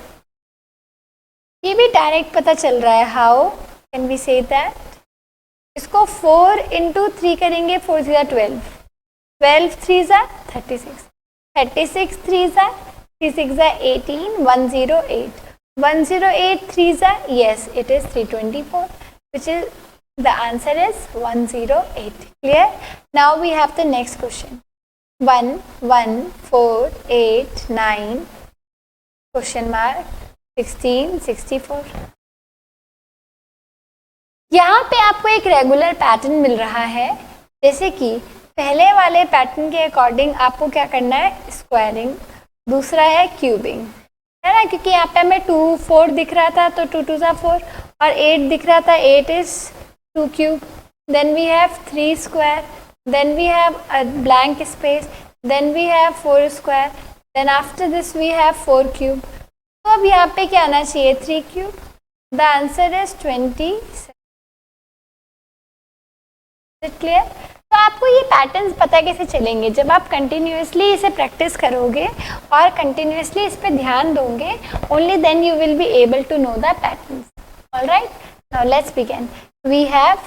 ये भी डायरेक्ट पता चल रहा है. How can we say that? इसको 4 into 3 करेंगे. 4 3 12. 12 3 36. 36 3 36 18. 108. 108 3 yes, it is 324, which is the answer is 108. Clear? Now we have the next question. 1 1 4 8 9 question mark 16 64. यहाँ पे आपको एक रेगुलर पैटर्न मिल रहा है. जैसे कि पहले वाले पैटर्न के अकॉर्डिंग आपको क्या करना है? स्क्वायरिंग. दूसरा है क्यूबिंग, है ना, क्योंकि यहाँ पे हमें 2 4 दिख रहा था तो 2 2 4 और 8 दिख रहा था, 8 is
2 cube, then we have 3 square, then we have a blank space, then we have 4 square, then after this we have 4 cube. तो अब यहाँ पे क्या आना चाहिए? 3 cube. The answer is 27. Is it clear? तो आपको ये पैटर्न्स पता कैसे चलेंगे? जब आप कंटिन्यूसली इसे प्रैक्टिस करोगे और कंटिन्यूसली इस पे ध्यान दोगे, only then you will be able to know the patterns. Alright, now let's begin. We have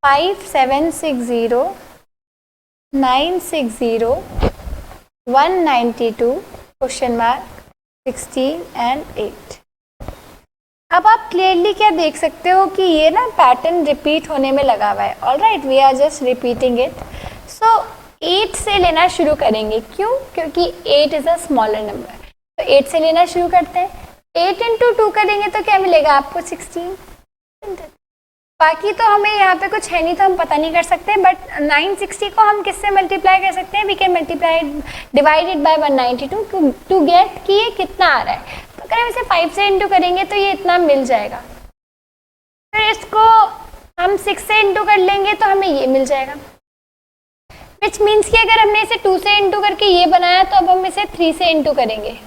5760, 960, 192, question mark, 16 and 8. अब आप क्लियरली क्या देख सकते हो कि ये ना पैटर्न रिपीट होने में लगा हुआ है. Alright, we are just repeating it. So 8 से लेना शुरू करेंगे. क्यों? क्योंकि 8 इज अ स्मॉलर नंबर. तो 8 से लेना शुरू करते हैं. 8 into 2 करेंगे तो क्या मिलेगा आपको? 16. बाकी तो हमें यहाँ पे कुछ है नहीं तो हम पता नहीं कर सकते, बट 960 को हम किससे मल्टीप्लाई कर सकते हैं? We can multiply divided by 192 to get कि ये कितना आ रहा है. तो अगर हम इसे 5 से इंटू करेंगे तो ये इतना मिल जाएगा. फिर इसको हम 6 से इंटू कर लेंगे तो हमें ये मिल जाएगा. विच मीन्स कि अगर हमने इसे 2 से इंटू करके ये बनाया तो अब हम इसे 3 से इंटू करेंगे.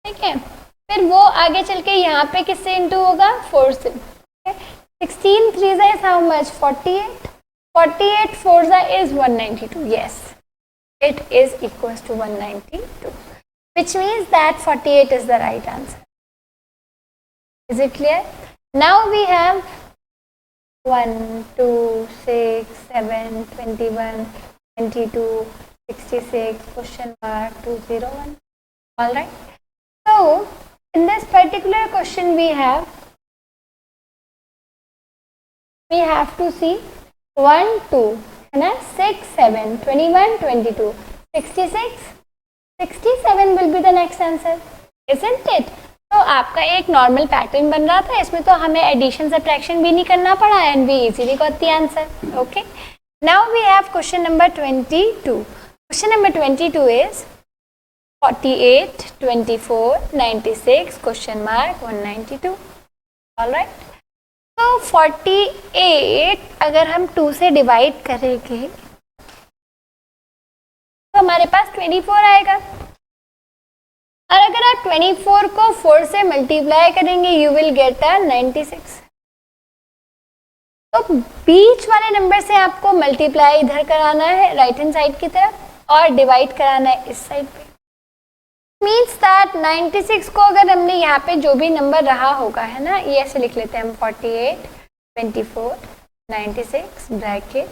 ठीक है, फिर वो आगे चल के यहाँ पे किससे इंटू होगा? 4 से. 16 3s is how much? 48. 48 4s is 192. Yes, it is equals to 192, which means that 48 is the right answer. Is it clear? Now we have 1 2 6 7 21 22 66 question mark 201. All right. So in this particular question we have to see 1 2 है ना, 6 7 21 22 66 67 will be the next answer, isn't it? तो आपका एक normal pattern बन रहा था. इसमें तो हमें एडिशन सब्ट्रैक्शन भी नहीं करना पड़ा and we easily got the answer. Okay, now we have question number 22. Question number 22 is 48 24 96 question mark 192. Alright, तो 48 अगर हम 2 से डिवाइड करेंगे तो हमारे पास 24 आएगा. और अगर आप 24 को 4 से मल्टीप्लाई करेंगे यू विल गेट अ 96. तो बीच वाले नंबर से आपको मल्टीप्लाई इधर कराना है राइट हैंड साइड की तरफ और डिवाइड कराना है इस साइड पे. मीन्स दैट 96 को अगर हमने यहाँ पे जो भी नंबर रहा होगा, है ना, ये ऐसे लिख लेते हैं हम 48 24 96 ब्रैकेट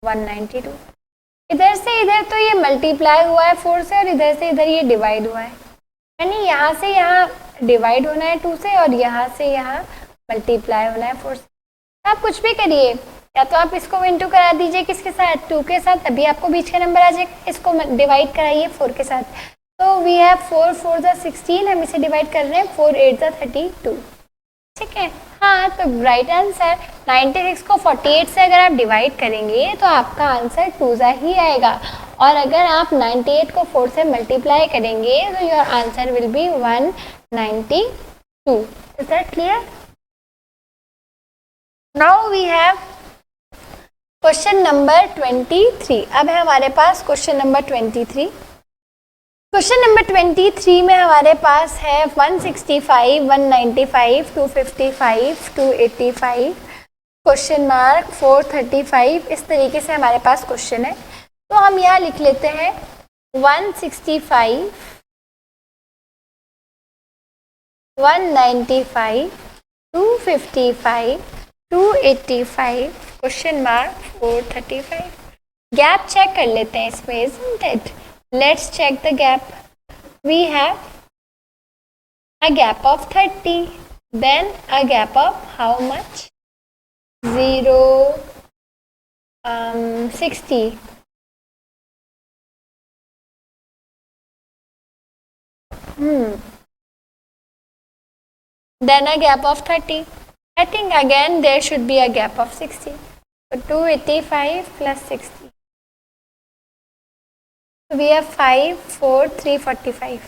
192. इधर से इधर तो ये मल्टीप्लाई हुआ है 4 से और इधर से इधर ये डिवाइड हुआ है. यानी यहाँ से यहाँ डिवाइड होना है 2 से और यहाँ से यहाँ मल्टीप्लाई होना है 4 से. आप कुछ भी करिए, या तो आप इसको इंटू करा दीजिए किसके साथ? 2 के साथ, तभी आपको बीच का नंबर आ जाएगा. इसको डिवाइड कराइए 4 के साथ. तो वी हैव 4 4 16. हम इसे डिवाइड कर रहे हैं 4 8 32. ठीक है. हाँ, तो राइट आंसर 96 को 48 से अगर आप डिवाइड करेंगे तो आपका आंसर 2 ही आएगा. और अगर आप 98 को 4 से मल्टीप्लाई करेंगे तो your answer will be 192. Is that clear? Now we have question number 23. अब है हमारे पास क्वेश्चन नंबर 23. क्वेश्चन नंबर 23 में हमारे पास है 165 195 255 285 क्वेश्चन मार्क 435. इस तरीके से हमारे पास क्वेश्चन है. तो हम यहाँ लिख लेते हैं 165 195 255 285 क्वेश्चन मार्क 435. गैप चेक कर लेते हैं इसमें, isn't it? Let's check the gap. We have a gap of 30, then a gap of how much? 0, 60. Then a gap of 30. I think again there should be a gap of 60. So 285 plus 60. So we have 5 4 345.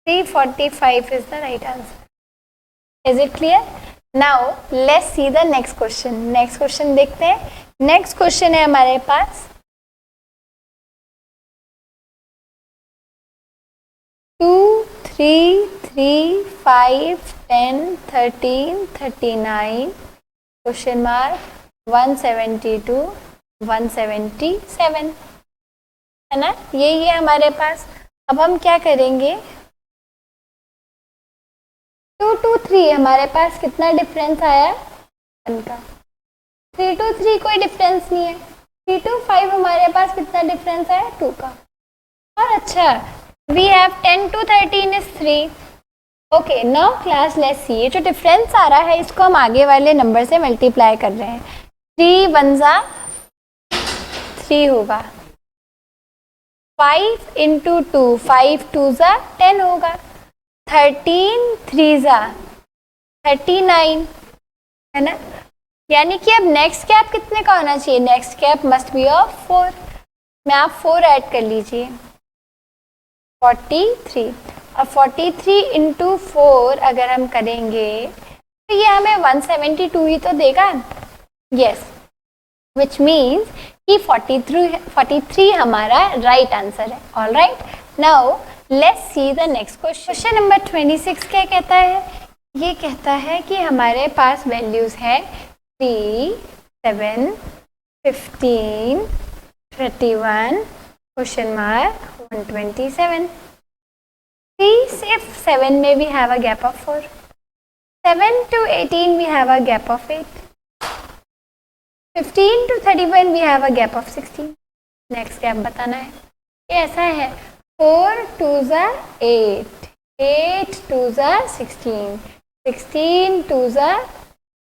345 is the right answer. Is it clear? Now let's see the next question. Next question देखते हैं. Next question है हमारे पास 2, 3, 3, 5, 10, 13, 39, question mark 172, 177 है ना. यही है हमारे पास. अब हम क्या करेंगे, 2 to 3 हमारे पास कितना डिफरेंस आया 1 का. 3 to 3 कोई डिफरेंस नहीं है. 3 to 5 हमारे पास कितना डिफरेंस आया 2 का. और अच्छा, we have 10 to 13 is 3. Okay, now class let's see. ये जो डिफरेंस आ रहा है इसको हम आगे वाले नंबर से मल्टीप्लाई कर रहे हैं. 3 1 जा 3 होगा. 5 into 2, 5 2 जा 10 होगा. 13 3 जा 39 है ना. यानी कि अब नेक्स्ट कैप कितने का होना चाहिए? Next cap must be of 4. में आप 4 ऐड कर लीजिए. 43. अब 43 इंटू 4 अगर हम करेंगे तो ये हमें 172 ही तो देगा. यस, विच मीन्स कि 43 हमारा राइट आंसर है. All right, now let's see the next question. Question number 26 क्या कहता है? ये कहता है कि हमारे पास वैल्यूज है 3, 7, 15, 31, क्वेश्चन मार्क 127. 3 से 7 में we have a gap of 4. 7 to 18 we have a gap of 8. 15 to 31 we have a gap of 16. Next gap बताना है. ये ऐसा है 4 2 जा 8, 8 2 जा 16, 16 2 जा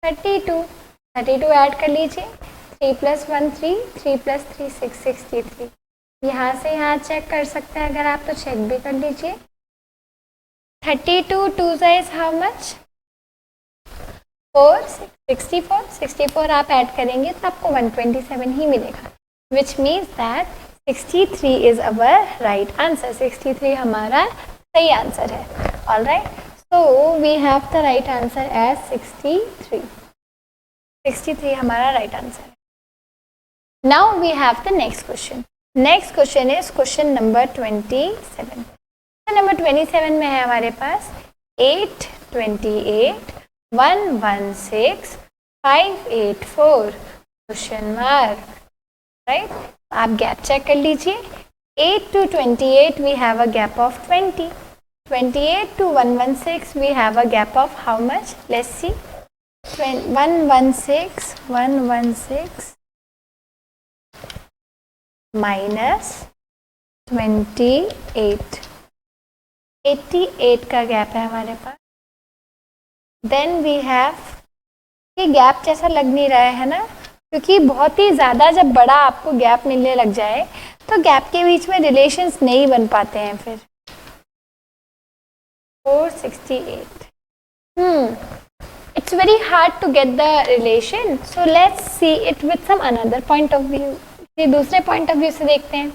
32, 32 ऐड कर लीजिए. 3 + 1 3, 3 + 3 6, 63. यहाँ से यहाँ चेक कर सकते हैं अगर आप तो चेक भी कर लीजिए. 32 2 जा इज हाउ मच? 4 64. 64 आप ऐड करेंगे तो आपको 127 ही मिलेगा. Which means that 63 is our right answer. 63 हमारा सही आंसर है. All right, so we have the right answer as 63. 63 हमारा राइट आंसर है. Now we have the next question. Next question is question number 27. Number 27 में है हमारे पास 8 28 116 584 question mark. Right, आप गैप चेक कर लीजिए. 8 to 28 we have a gap of 20. 28 to 116 we have a gap of how much? Let's see. 116 minus 28. 88 का gap है हमारे पास. देन वी हैव, ये गैप जैसा लग नहीं रहा है ना, क्योंकि बहुत ही ज़्यादा जब बड़ा आपको गैप मिलने लग जाए तो गैप के बीच में रिलेशंस नहीं बन पाते हैं. फिर 468. It's very hard to get the relation. So let's see it with some another point of view. ये दूसरे पॉइंट ऑफ व्यू से देखते हैं.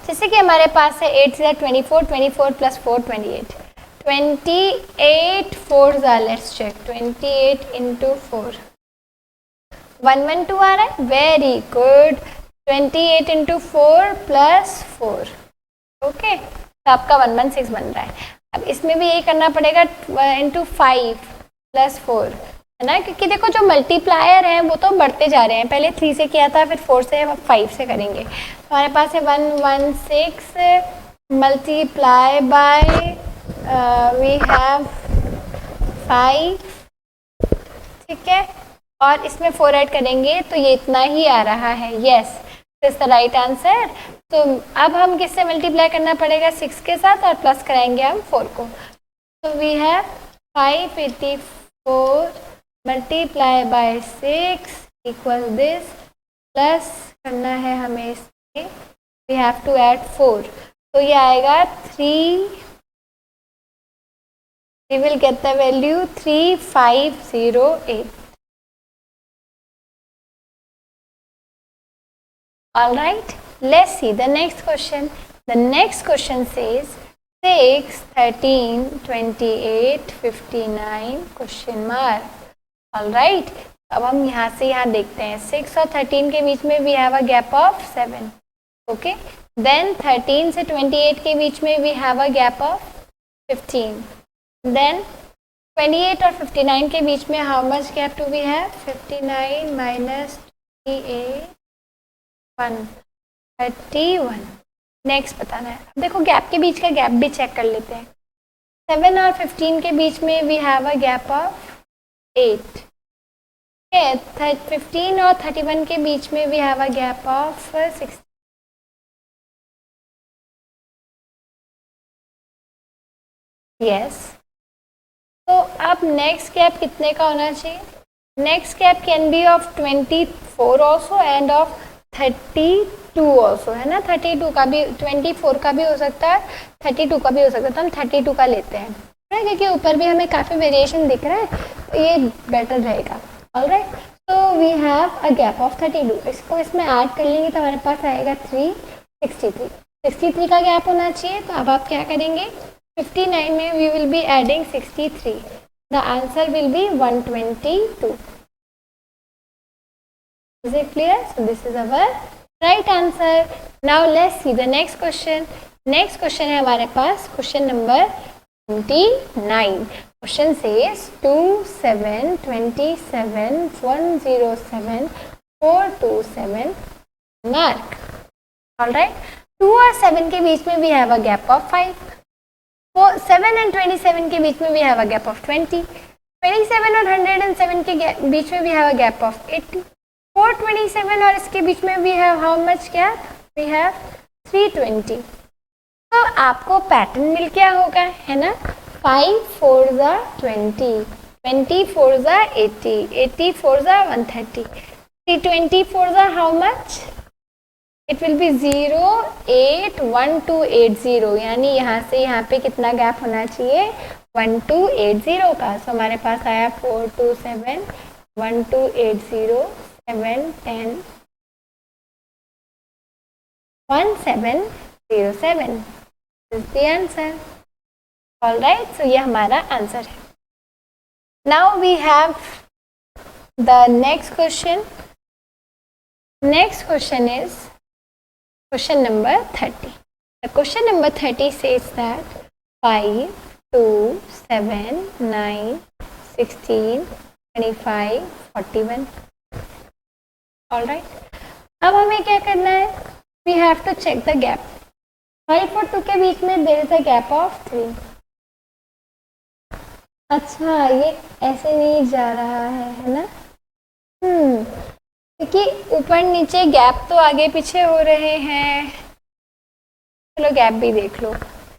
जैसे कि हमारे पास है 8 से 24, 24 + 4 28. 28 4 जा, लेट्स चेक. 28 into 4 112 आ रहा है. Very good. 28 into 4 + 4. ओके, तो आपका 116 बन रहा है. अब इसमें भी यही करना पड़ेगा into 5 + 4 है ना, क्योंकि देखो जो मल्टीप्लायर हैं वो तो बढ़ते जा रहे हैं. पहले 3 से किया था, फिर 4 से, अब 5 से करेंगे. हमारे पास है 116 मल्टीप्लाई बाय वी हैव 5. ठीक है, और इसमें 4 ऐड करेंगे तो ये इतना ही आ रहा है. Yes, this the right answer. तो अब हम किससे मल्टीप्लाई करना पड़ेगा? 6 के साथ, और प्लस कराएंगे हम 4 को. तो we have 584 multiply by 6 equal this, plus करना है हमें इसमें, वी हैव टू ऐड 4. तो ये आएगा 3, we will get the value 3508. All right, let's see the next question. The next question says 6, 13, 28, 59 question mark. Alright, अब हम यहाँ से यहाँ देखते हैं 6 और 13 के बीच में we have a gap of 7. Okay, then 13 से 28 के बीच में we have a gap of 15. Then 28 और 59 के बीच में how much gap do we have? 59 minus 28 1 31. Next बताना है. अब देखो गैप के बीच का गैप भी चेक कर लेते हैं. 7 और 15 के बीच में we have a gap of 8. 15 और 31 के बीच में we have a gap of 6. Yes, तो अब नेक्स्ट गैप कितने का होना चाहिए? Next gap can be of 24 also and of 32 also, है ना. 32 का भी, 24 का भी हो सकता है, 32 का भी हो सकता है. तो हम 32 का लेते हैं, क्योंकि ऊपर भी हमें काफ़ी वेरिएशन दिख रहा है, तो ये बेटर रहेगा. ऑलराइट, तो we have a gap of 32. इसको इसमें ऐड कर लेंगे तो हमारे पास आएगा 363. 63 का गैप होना चाहिए. तो अब आप क्या करेंगे? 59 में we will be adding 63. The answer will be 122. Is it clear? So this is our right answer. Now let's see the next question. Next question है हमारे पास question number 29. Question says 2, 7, 27, 107, 427 mark. All right. 2 और 7 के बीच में we have a gap of 5. 7 and 27 के बीच में we have a gap of 20. 27 और 107 के बीच में we have a gap of 80. 427 और इसके बीच में we have how much gap? We have 320. तो आपको पैटर्न मिल क्या होगा, है ना. 5 4 20, 20 4 80, 80 4 130, 324 how much? It will B 0 8 1 2 8 0. यानी यहाँ से यहाँ पे कितना गैप होना चाहिए? 1 2 8 0 का. सो हमारे पास आया 4 2 7 1 2 8 0 7 10 1707 is the answer. All right, so ये हमारा आंसर है. Now we have the next question. Next question is question number 30. The question number 30 says that 5 2 7 9 16 25 41. All right. अब हमें क्या करना है? We have to check the gap. 5 और 2 के बीच में there is a gap of 3. अच्छा, ये ऐसे नहीं जा रहा है ना. क्योंकि ऊपर नीचे गैप तो आगे पीछे हो रहे हैं. चलो गैप भी देख लो.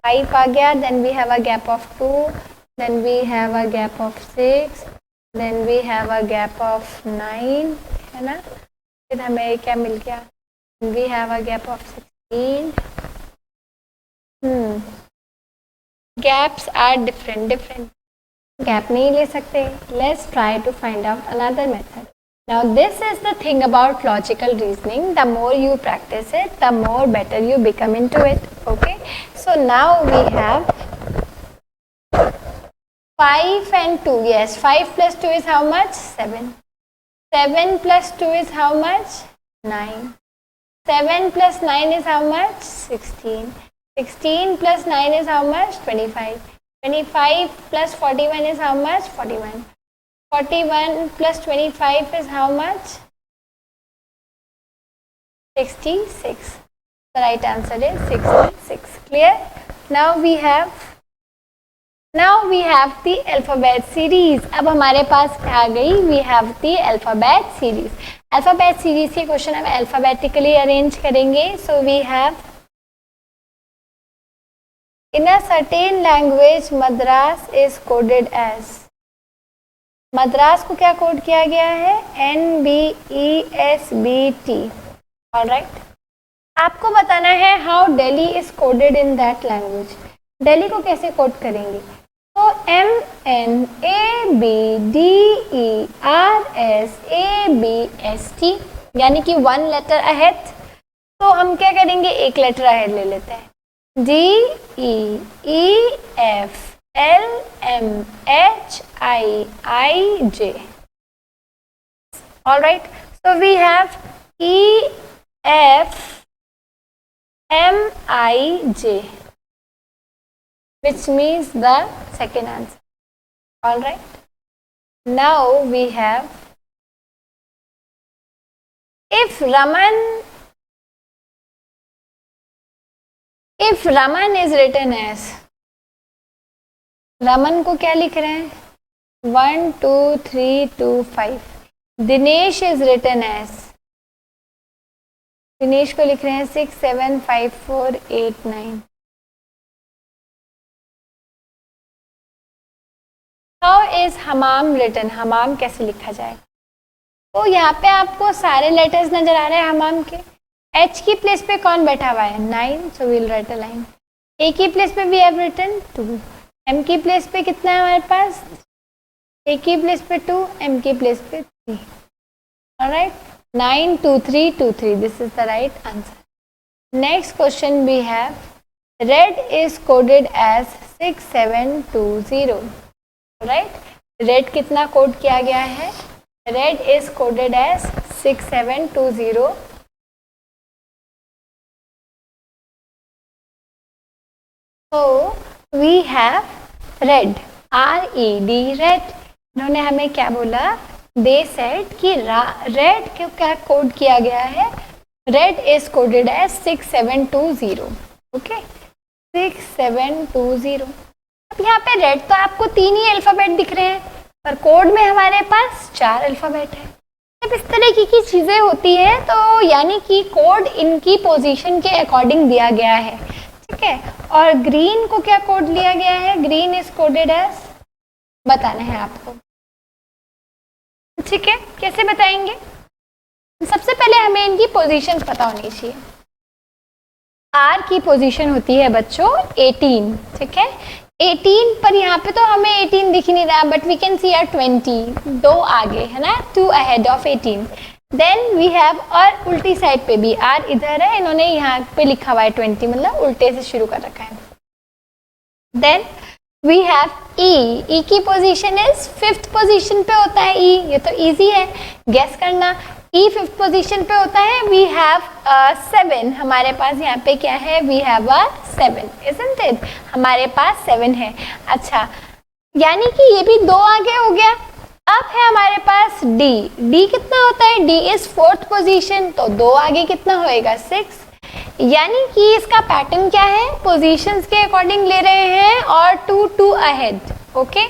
5 आ गया, then we have a gap of 2, then we have a gap of 6, then we have a gap of 9, है ना. फिर हमें क्या मिल गया? We have a gap of 16. Gaps are different. Gap नहीं ले सकते. Let's try to find out another method. Now this is the thing about logical reasoning. The more you practice it, the more better you become into it. Okay. So now we have 5 and 2. Yes, 5 plus 2 is how much? 7. 7 plus 2 is how much? 9. 7 plus 9 is how much? 16. 16 plus 9 is how much? 25. 25 plus 41 is how much? 41. 41 plus 25 is how much? 66. The right answer is 66. Clear? Now we have the alphabet series. अब हमारे पास आ गई we have the alphabet series. Alphabet series के question हम alphabetically arrange करेंगे. So we have in a certain language Madras is coded as. Madras को क्या code किया गया है? NBESBT. ऑलराइट. आपको बताना है how Delhi is coded in that language. Delhi को कैसे कोड करेंगे? तो MNABDERSABST यानी कि 1 लेटर अहेड. तो हम क्या करेंगे? एक लेटर अहेड ले लेते हैं. D E E F L M H I J. All right. So we have E F M I J, which means the second answer. All right. Now we have, if Raman is written as, Raman को क्या लिख रहे हैं 1 2 3 2 5. Dinesh is written as, Dinesh को लिख रहे हैं 6 7 5 4 8 9. How is Hamam written, हमाम कैसे लिखा जाएगा? तो यहाँ पे आपको सारे लेटर्स नजर आ रहे हैं हमाम के. एच की प्लेस पे कौन बैठा हुआ है 9, so will write a line. A की प्लेस पे वी हैव रिटन 2. एम की प्लेस पे कितना है हमारे पास, ए की प्लेस पे 2, एम की प्लेस पे 3. Alright, 9 2 3 2 3, this is the right answer. Next question we have, red is coded as 6720. Right, red कितना कोड किया गया है, red is coded as 6720. So we have red, RED, red. इन्होंने हमें क्या बोला, they said कि रेड को क्या कोड किया गया है, red is coded as 6720. Okay, 6720. अब यहाँ पे रेड तो आपको 3 ही अल्फाबेट दिख रहे हैं, पर कोड में हमारे पास 4 अल्फाबेट है. जब इस तरह की चीजें होती है तो यानी कि कोड इनकी पोजीशन के अकॉर्डिंग दिया गया है. ठीक है, और ग्रीन को क्या कोड लिया गया है, ग्रीन इज कोडेड एज, बताना है आपको. ठीक है, कैसे बताएंगे? सबसे पहले हमें इनकी पोजीशन पता होनी चाहिए. आर की पोजीशन होती है बच्चों 18. ठीक है, 18 पर यहाँ पे तो हमें 18 दिख नहीं रहा, but we can see are 20, 2 आगे है ना, 2 ahead of 18. Then we have, और उल्टी साइड पे भी आर इधर है, इन्होंने यहाँ पे लिखा हुआ है 20, मतलब उल्टे से शुरू कर रखा है. देन वी हैव ई, ई की पोजीशन इज 5th पोजीशन पे होता है. ई, ये तो इजी है गेस करना. ई 5th पोजीशन पे होता है. वी हैव 7, हमारे पास यहाँ पे क्या है, वी हैव 7, इजंट इट, हमारे पास 7 है. अच्छा, यानी कि ये भी 2 आगे हो गया. अब है हमारे पास डी, डी कितना होता है, डी इज 4th पोजीशन, तो 2 आगे कितना होएगा 6. यानी कि इसका पैटर्न क्या है, पोजीशंस के अकॉर्डिंग ले रहे हैं और 2 अहेड. ओके,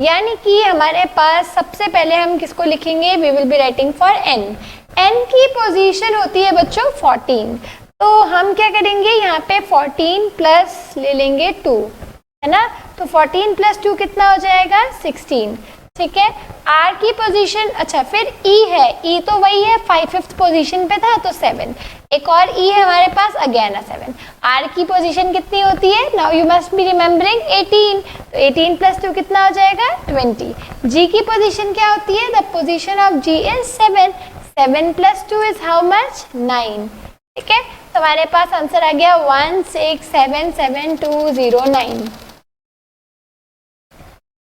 यानी कि हमारे पास सबसे पहले हम किसको लिखेंगे, we will be writing for N. N की पोजीशन होती है बच्चों 14, तो हम क्या करेंगे, यहाँ पे 14 प्लस ले लेंगे 2, है ना, तो 14 प्लस 2 कितना हो जाएगा 16. ठीक है, आर की पोजीशन, अच्छा फिर ई है, ई तो वही है 5th पोजीशन पे था, तो 7. एक और ई है हमारे पास, अगेन 7. आर की पोजीशन कितनी होती है, now you must be remembering 18, तो 18 प्लस 2 कितना हो जाएगा 20. जी की पोजीशन क्या होती है, the position of G is 7. 7 plus 2 is how much 9. ठीक है, तो हमारे पास आंसर आ गया 167720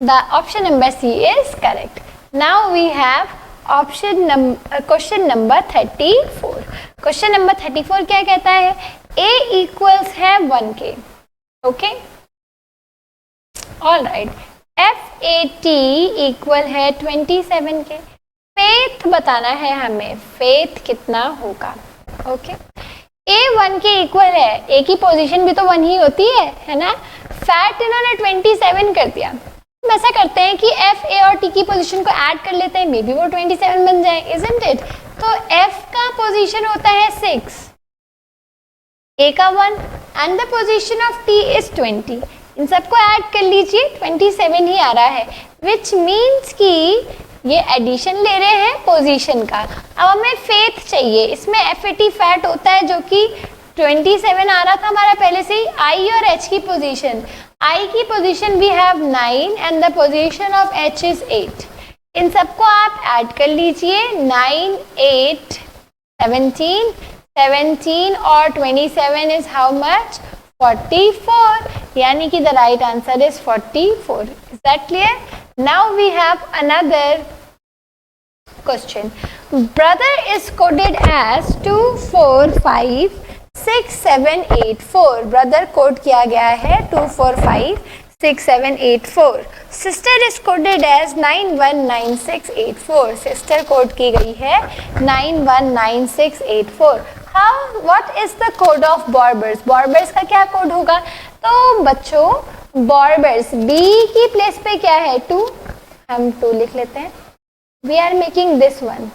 The option number C is correct. Now we have question number 34. Question number 34 क्या कहता है, A equals है 1K. Okay? All right. FAT equal है 27K. Faith बताना है हमें, faith कितना होगा. Okay? A 1K equal है, A की पोजीशन भी तो 1 ही होती है ना. फैट इन्होंने 27 कर दिया. हम ऐसा करते हैं कि एफ, ए और टी की पोजीशन को ऐड कर लेते हैं, मे बी वो 27 बन जाए, इजंट इट. तो एफ का पोजीशन होता है 6, ए का 1, and the position of T is 20. इन सबको ऐड कर लीजिए, 27 ही आ रहा है, विच मीन्स कि ये एडिशन ले रहे हैं पोजीशन का. अब हमें फेथ चाहिए, इसमें एफ ए टी फैट होता है जो कि 27 आ रहा था हमारा पहले से ही. आई और एच की पोजीशन, आई की position we have 9 and the position of H is 8. इन सबको आप ऐड कर लीजिए, 9 8 17 17 और 27 इज हाउ मच 44, यानी कि the right answer is 44. Is that clear? Now we have another question. Brother is coded as 245678 brother code किया गया है 245678. Sister is coded as 919684 sister code की गई है 919684. How what is the code of barbers? Barbers का क्या code होगा? तो बच्चों बॉर्बर्स बी की प्लेस पे क्या है 2, हम 2 लिख लेते हैं. We are making this one.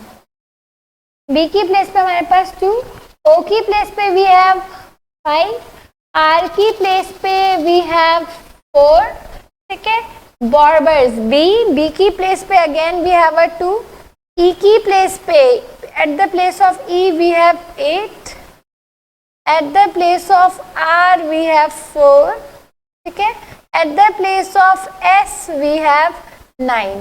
B की प्लेस पे हमारे पास 2, ओ की प्लेस पे वी हैव 5, आर की प्लेस पे वी हैव 4. ठीक है. बॉर्बर्स बी की प्लेस पे again we have a 2, E की प्लेस पे at the place of E we have 8, at the place of R we have 4. ठीक है. At the place of S we have 9.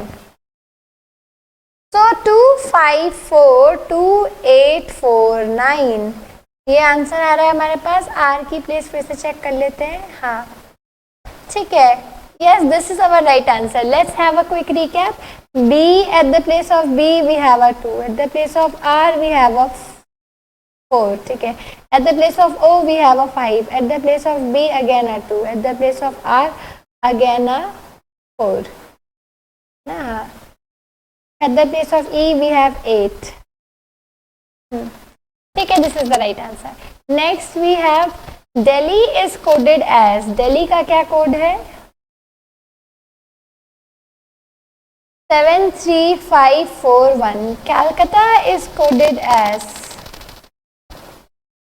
So 25428449 ये आंसर आ रहा है हमारे पास. R की प्लेस फिर से चेक कर लेते हैं. हाँ ठीक है. Yes, this is our right answer. Let's have a quick recap. B, at the place of B we have a 2, at the place of R we have a 4. ठीक है. At the place of O we have a 5, at the place of B again a 2, at the place of R again a 4. At the place of E we have 8. ठीक है. This is the right answer. Next we have Delhi is coded as. Delhi का क्या code है? 73541. Calcutta is coded as.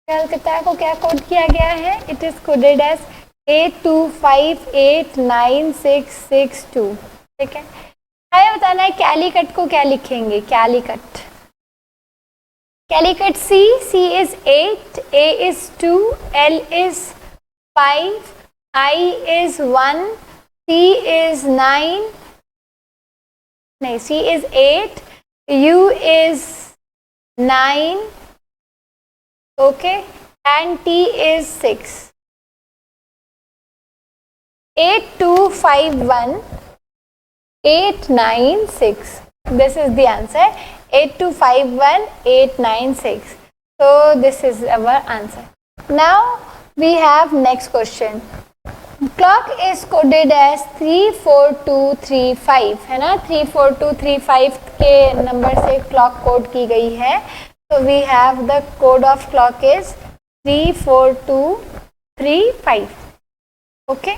Calcutta को क्या code किया गया है? It is coded as 82589662. ठीक है. हमें बताना है कैलीकट को क्या लिखेंगे. Calicut C is 8, A is 2, L is 5, I is 1, C is 9. नहीं, C is 8, U is 9, okay, and T is 6. 8251896. This is the answer. 8251896. So this is our answer. Now we have next question. Clock is coded as 34235 है ना. 34235 के number से clock code की गई है. तो we have the code of clock is 34235. Okay.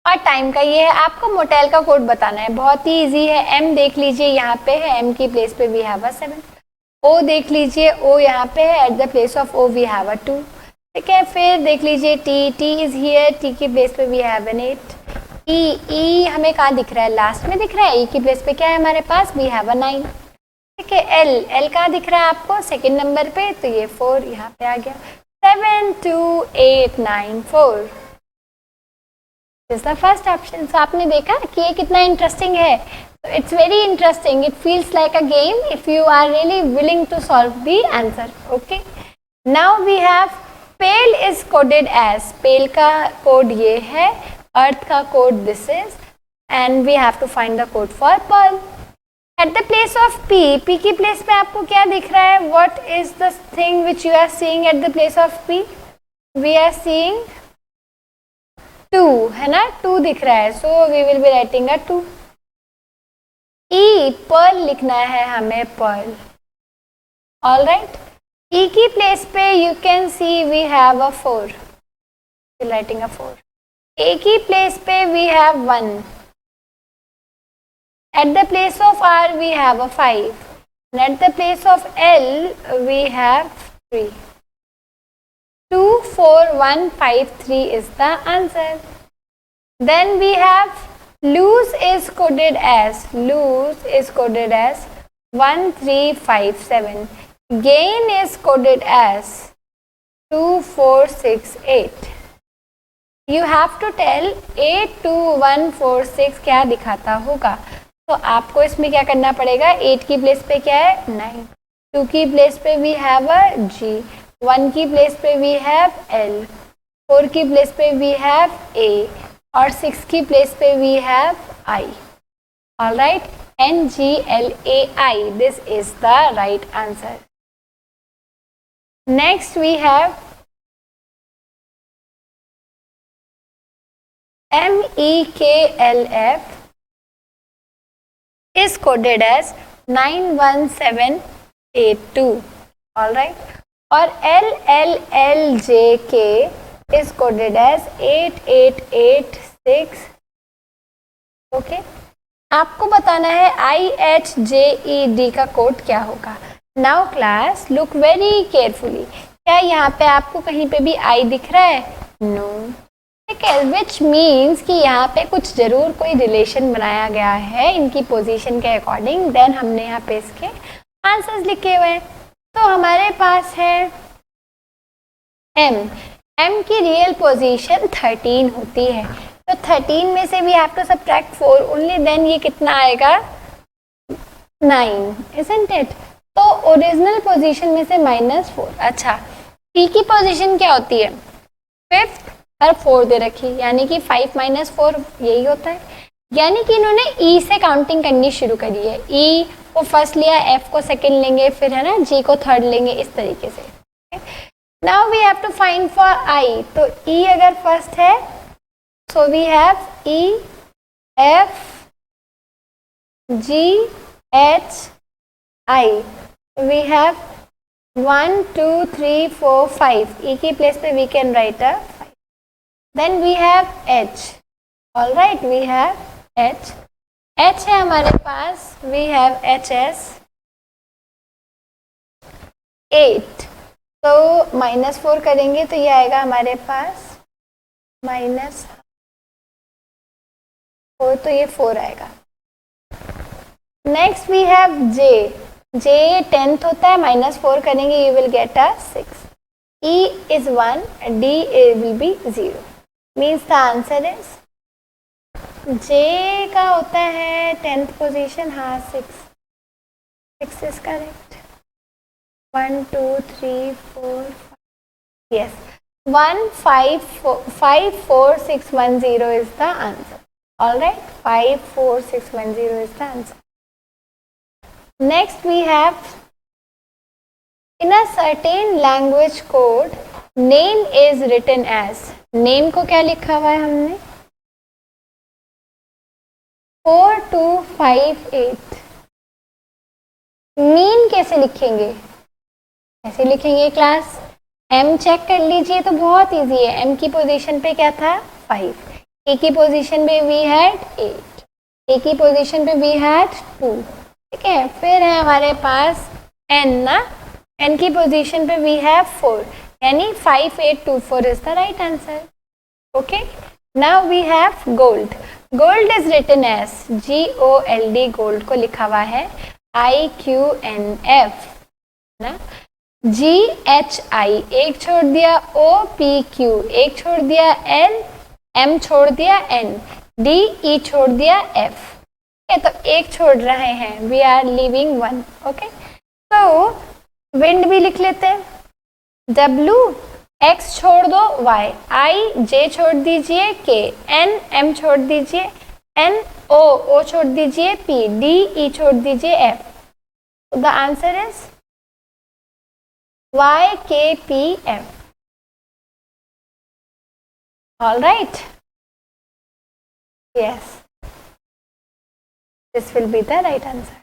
और time का ये है. आपको मोटेल का कोड बताना है. बहुत ही इजी है. एम देख लीजिए यहाँ पे है. एम की प्लेस पे वी हैव अ 7. ओ देख लीजिए. ओ यहाँ पे है. At the place of O we have a 2. ठीक है. फिर देख लीजिए टी इज हियर. टी की प्लेस पे वी हैव एन 8. ई हमें कहाँ दिख रहा है? लास्ट में दिख रहा है. ई की प्लेस पे क्या है हमारे पास? वी हैव अ 9. ठीक है. एल कहाँ दिख रहा है आपको? सेकंड नंबर पे. तो ये 4 यहाँ पे आ गया. 72894 is the first option. So आपने देखा कि ये कितना इंटरेस्टिंग है. It's very interesting. It feels like a game if you are really willing to solve the answer. Okay. Now we have pale is coded as. Pale का code ये है. Earth का code this is. And we have to find the code for pearl. At the place of P की place पे आपको क्या दिख रहा है? What is the thing which you are seeing at the place of P? We are seeing 2 है ना. 2 दिख रहा है. So we will be writing a 2. E pearl लिखना है हमें. पर्ल. All right. E की प्लेस पे you can see we have a 4. Writing a 4. A की प्लेस पे we have 1. At the place of R we have a 5. And at the place of L we have 3. 24153 is the answer. Then we have loose is coded as. Loose is coded as 1357. Gain is coded as 2468. You have to tell 82146 क्या दिखाता होगा. तो आपको इसमें क्या करना पड़ेगा? 8 की प्लेस पे क्या है? 9. 2 की प्लेस पे वी हैव अ G. 1 की प्लेस पे वी हैव L. 4 की प्लेस पे वी हैव a और 6 की प्लेस पे we have I. All right, NGLAI. This is the right answer. Next we have MEKLF is coded as 91782. All right, और LLLJK is coded as 8886. Okay. आपको बताना है IHJED का code क्या होगा. Now class look very carefully. क्या यहाँ पे आपको कहीं पे भी I दिख रहा है? नो. ठीक है, विच मीन्स कि यहाँ पे कुछ जरूर कोई रिलेशन बनाया गया है इनकी पोजीशन के अकॉर्डिंग. देन हमने यहाँ पे इसके आंसर्स लिखे हुए हैं. तो हमारे पास है M की रियल पोजीशन 13 होती है. तो 13 में से we have to subtract 4 only, देन ये कितना आएगा? 9, isn't it? तो ओरिजिनल पोजीशन में से -4. अच्छा, P की पोजीशन क्या होती है? 5th और 4 दे रखी, यानी कि 5 - 4 यही होता है. यानी कि इन्होंने E से काउंटिंग करनी शुरू करी है. E को फर्स्ट लिया, F को सेकंड लेंगे, फिर है ना G को थर्ड लेंगे, इस तरीके से. Now we have to find for I. तो E अगर फर्स्ट है, so we have E, F, G, H, I. We have 1, 2, 3, 4, 5. E की प्लेस पे we can write a 5. Then we have H. All right, we have H. H है हमारे पास. We have HS 8. तो -4 करेंगे तो ये आएगा हमारे पास -4, तो ये 4 आएगा. Next we have J. J 10th होता है, -4 करेंगे you will get a 6. E is 1, D will be 0. Means the answer is J का होता है 10th पोजीशन. हाँ, 6 is correct. 1, 2, 3, 4, 5. Yes, 154610 is the answer. All right, 54610 is the answer. Next we have, in a certain language code, name is written as. Name को क्या लिखा हुआ है हमने? 4258. मीन कैसे लिखेंगे? कैसे लिखेंगे क्लास? M चेक कर लीजिए, तो बहुत इजी है. M की पोजीशन पे क्या था? 5. A की पोजीशन पे वी हैड 8. A की पोजीशन पे वी हैड 2. ठीक है, फिर है हमारे पास N ना. N की पोजीशन पे वी हैव 4, यानी 5824 is the right answer. Okay, now we have gold. Gold is written as GOLD. Gold को लिखा हुआ है IQNF ना. GHI एक छोड़ दिया, OPQ एक छोड़ दिया, L M छोड़ दिया, N DE छोड़ दिया, F. तो एक छोड़ रहे हैं, वी आर लीविंग 1. ओके, तो विंड भी लिख लेते हैं. W X छोड़ दो, Y I J छोड़ दीजिए, K N M छोड़ दीजिए, N O छोड़ दीजिए, P D E छोड़ दीजिए, F. The answer is YKPF. All right. Yes. This will be the right answer.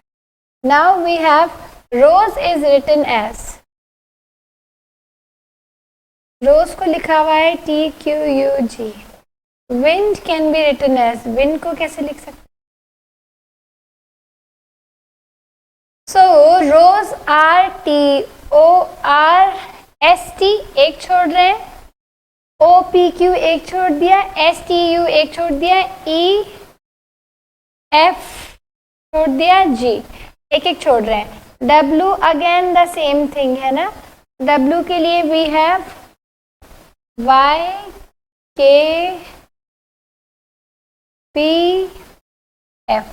Now we have rose is written as. Rose को लिखा हुआ है TQUG. Wind can be written as. Wind को कैसे लिख सकते? So rose RTORST एक छोड़ रहे हैं, OPQ एक छोड़ दिया, STU एक छोड़ दिया, EF छोड़ दिया, G एक एक छोड़ रहे हैं. W again the same thing है ना. W के लिए we have YKPF.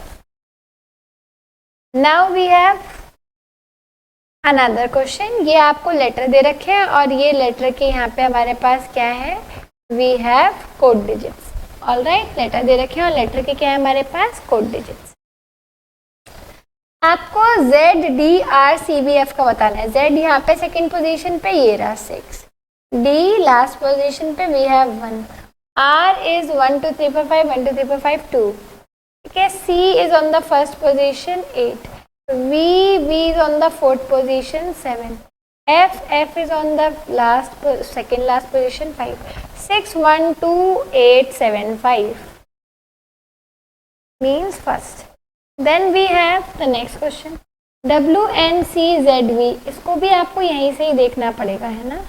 Now we have another question. ये आपको लेटर दे रखे हैं और ये लेटर के यहाँ पे हमारे पास क्या है?
We have code digits. All right, letter दे रखे हैं और लेटर के क्या है हमारे पास, कोड डिजिट्स। आपको Z, D, R, C, B, F का बताना है। Z यहाँ पे सेकंड पोजीशन पे, ये रहा 6। D लास्ट पोजीशन पे, वी हैव 1। R is 1 2 3 4 5, 1 2 3 4 5 2। ठीक है, C is on the first position 8। V is on the fourth position 7. F is on the second last position 5. 6 1 2 8 7 5 means first. Then we have the next question. W N C Z V, इसको भी आपको यहीं से ही देखना पड़ेगा, है ना।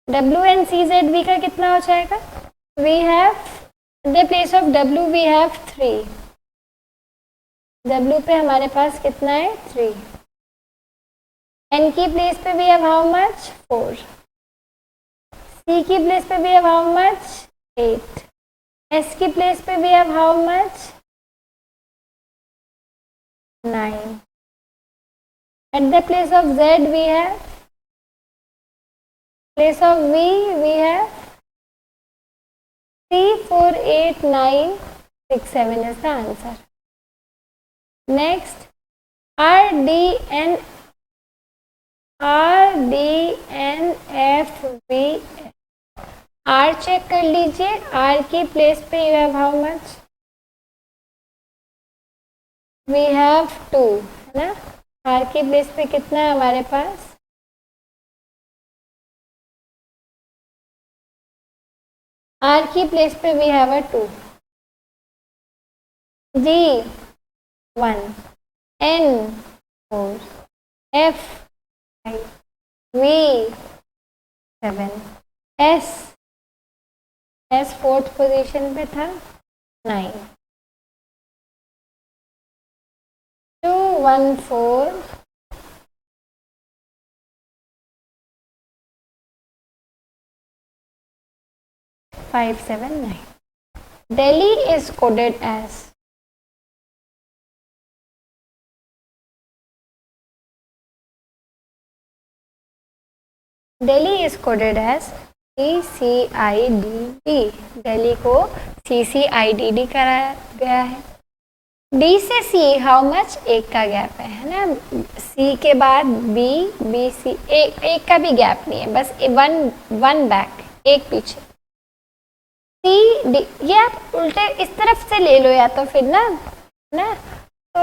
W N C Z V का कितना हो जाएगा, we have in the place of W we have 3. W पे हमारे पास कितना है, 3. N की प्लेस पे we have how much, 4. C की प्लेस पे we have how much, 8. S की प्लेस पे we have how much, 9. At the place of Z we have, place of V we have 3 4 8 9 6 7 is the answer. Next, R D N F V S. R check कर लीजिए, R की place पे you have how much, we have 2, है ना। R की place पे कितना है हमारे पास, R की प्लेस पे we have a 2. D 1, N 4, F 5, V 7, S fourth position पे था 9. 2 1 4 5 7 9. Delhi is coded as, Delhi is coded as CCIDD. Delhi को CCIDD कराया गया है। D से C हाउ मच, एक का गैप है ना। C के बाद B, B C, एक का भी गैप नहीं है, बस वन बैक, एक पीछे। C D, ये आप उल्टे इस तरफ से ले लो या तो फिर ना तो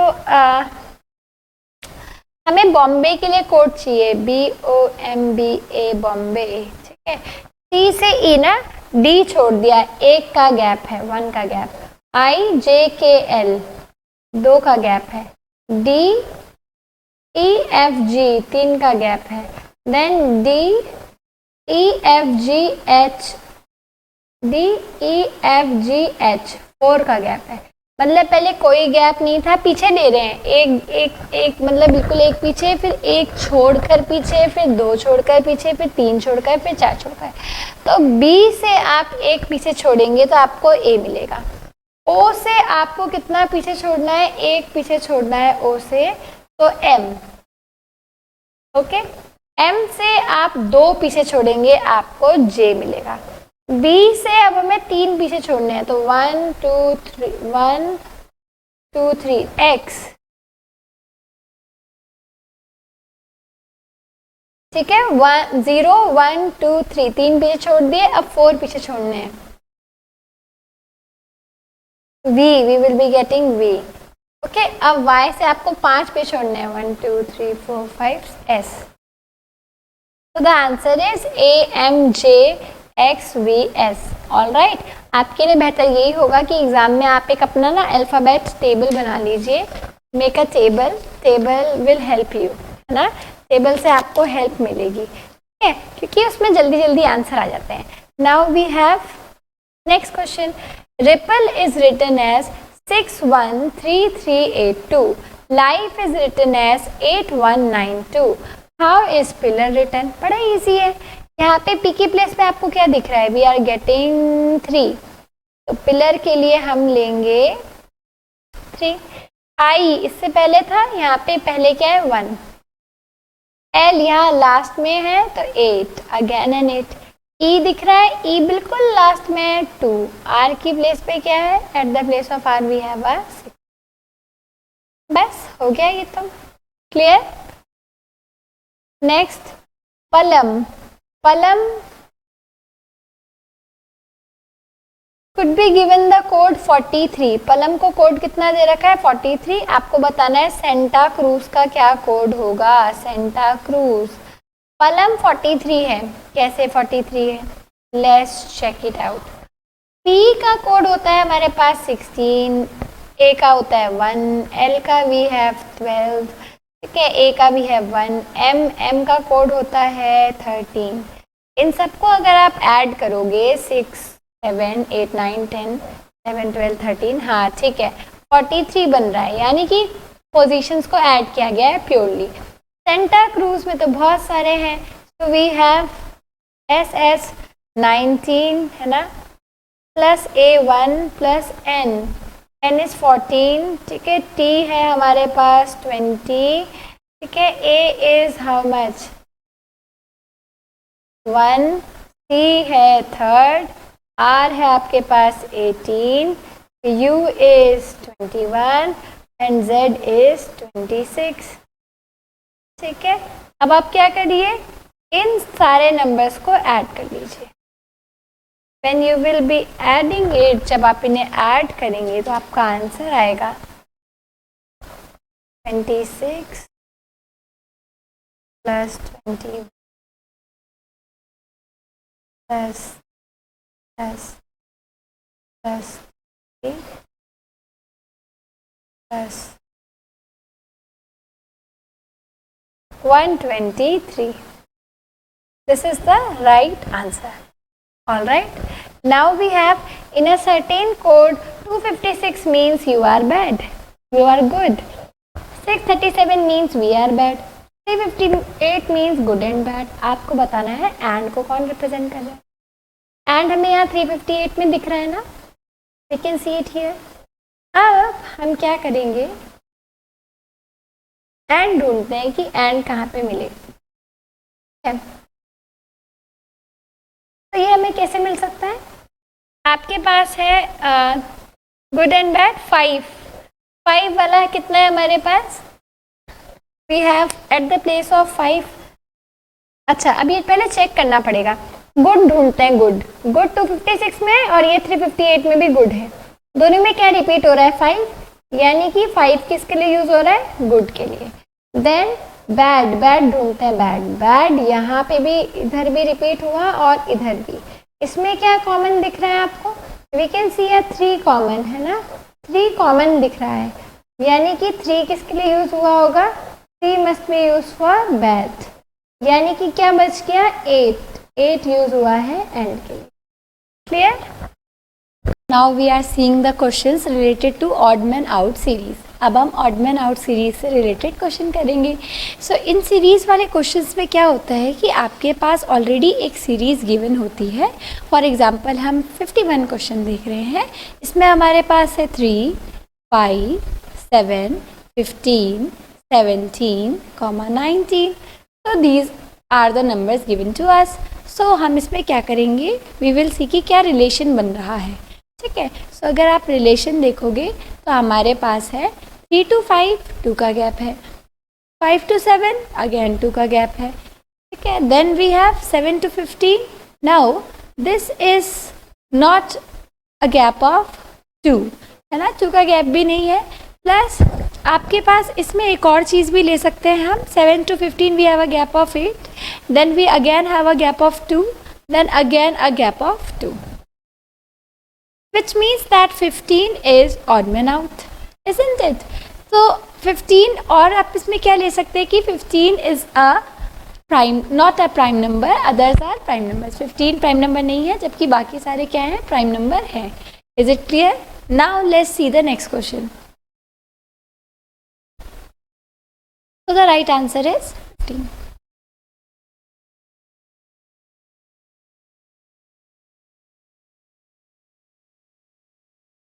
हमें बॉम्बे के लिए कोड चाहिए, BOMBA बॉम्बे, ठीक है। C से E ना, D छोड़ दिया, एक का गैप है, 1 का गैप। IJKL 2 का गैप है। DEFG 3 का गैप है। देन DEFGH 4 का गैप है। मतलब पहले कोई गैप नहीं था, पीछे ले रहे हैं, एक मतलब बिल्कुल एक पीछे, फिर एक छोड़कर पीछे, फिर 2 छोड़कर पीछे, फिर 3 छोड़कर, फिर 4 छोड़कर। तो B से आप एक पीछे छोड़ेंगे तो आपको A मिलेगा। O से आपको कितना पीछे छोड़ना है, एक पीछे छोड़ना है O से, तो M। ओके, M से आप 2 पीछे छोड़ेंगे, आपको J मिलेगा। B से अब हमें 3 पीछे छोड़ने हैं, तो 1 2 3 X, ठीक है। 0 1 2 3 3 पीछे छोड़ दिए, अब 4 पीछे छोड़ने हैं। we will be getting V। Okay, अब Y से आपको 5 पे छोड़ने हैं, 1 2 3 4 5 S। तो the answer is AMJXVS। All right, आपके लिए बेहतर यही होगा कि एग्जाम में आप एक अपना ना अल्फ़ाबेट टेबल बना लीजिए। Make a table will help you, है ना। टेबल से आपको हेल्प मिलेगी, ठीक है, क्योंकि उसमें जल्दी जल्दी आंसर आ जाते हैं। Now we have next question. Ripple is written as 613382। Life is written as 8192। How is pillar written? बड़ा इजी है। यहाँ पे पी की प्लेस पे आपको क्या दिख रहा है? वी आर गेटिंग 3, तो पिलर के लिए हम लेंगे 3। आई इससे पहले था, यहाँ पे पहले क्या है 1, L यहाँ लास्ट में है तो 8, अगेन एन 8. E दिख रहा है, E बिल्कुल लास्ट में है 2. R की प्लेस पे क्या है? At the place of R we have a 6. बस हो गया ये तो. क्लियर? नेक्स्ट पलम. पलम could be given the code 43. पलम को कोड कितना दे रखा है? 43. आपको बताना है सेंटा क्रूज का क्या कोड होगा. Santa Cruz. पलम 43 है. कैसे 43 है? Let's check it out. P का कोड होता है हमारे पास 16, A का होता है 1, L का वी हैव 12, ठीक है, A का भी है 1, M का कोड होता है 13. इन सबको अगर आप ऐड करोगे 6, 7, 8, 9, 10, 11, 12, 13, हाँ ठीक है 43 बन रहा है. यानी कि पोजीशंस को ऐड किया गया है प्योरली. सेंटा क्रूज में तो बहुत सारे हैं. तो वी हैव SS 19 है ना, plus A1 plus N is 14, ठीक है. T है हमारे पास 20, ठीक है. A is how much? 1. C है 3rd. R है आपके पास 18, U is 21 and Z is 26. ठीक है. अब आप क्या करिए? इन सारे नंबर्स को ऐड कर लीजिए. When you will be adding it, जब आप इन्हें ऐड करेंगे तो आपका आंसर आएगा 26 plus 20 plus plus plus 3 plus 123. This is the right answer. All right. Now we have in a certain code 256 means you are bad. You are good. 637 means we are bad. 358 means good and bad. आपको बताना है and को कौन represent कर रहा है. and हमें यहाँ 358 में दिख रहा है ना. We can see it here. अब हम क्या करेंगे? and ढूंढते हैं कि and कहाँ पे मिले. तो ये हमें कैसे मिल सकता है? आपके पास है गुड एंड बैड 5 वाला कितना है हमारे पास? We have at the place of 5. अच्छा अब ये पहले चेक करना पड़ेगा. गुड ढूंढते हैं. गुड 256 में और ये 358 में भी गुड है. दोनों में क्या रिपीट हो रहा है? 5. यानी कि 5 किसके लिए यूज हो रहा है? गुड के लिए. देन बैड ढूंढते हैं. बैड यहाँ पे भी इधर भी रिपीट हुआ और इधर भी. इसमें क्या कॉमन दिख रहा है आपको? वी कैन सी 3 कॉमन है ना. 3 कॉमन दिख रहा है. यानी कि 3 किसके लिए यूज हुआ होगा? 3 must be use for bad. यानी कि क्या बच गया? 8 यूज हुआ है एंड के लिए. Clear? Now we are seeing the questions related to odd man out series. अब हम ऑड मैन आउट सीरीज से रिलेटेड क्वेश्चन करेंगे. सो इन सीरीज़ वाले क्वेश्चंस में क्या होता है कि आपके पास ऑलरेडी एक सीरीज़ गिवन होती है. फॉर एग्जांपल हम 51 क्वेश्चन देख रहे हैं. इसमें हमारे पास है 3, 5, 7, 15, 17, 19. So these are the numbers given to us. So हम इसमें क्या करेंगे? वी विल सी कि क्या रिलेशन बन रहा है. ठीक है. सो अगर आप रिलेशन देखोगे तो हमारे पास है 3 to 5 2 का गैप है. 5 to 7 अगेन 2 का गैप है. ठीक है. Then we have 7 to 15. Now this is not a gap of 2 है ना. 2 का गैप भी नहीं है. प्लस आपके पास इसमें एक और चीज़ भी ले सकते हैं हम. 7 to 15 we have a gap of 8. Then we again have a gap of 2. Then again a gap of 2. Which means that 15 is odd man out, isn't it? So 15 और आप इसमें क्या ले सकते हैं कि 15 is a prime, not a prime number. Others are prime numbers. 15 prime number नहीं है, जबकि बाकी सारे क्या हैं? Prime number हैं. Is it clear? Now let's see the next question. So the right answer is 15.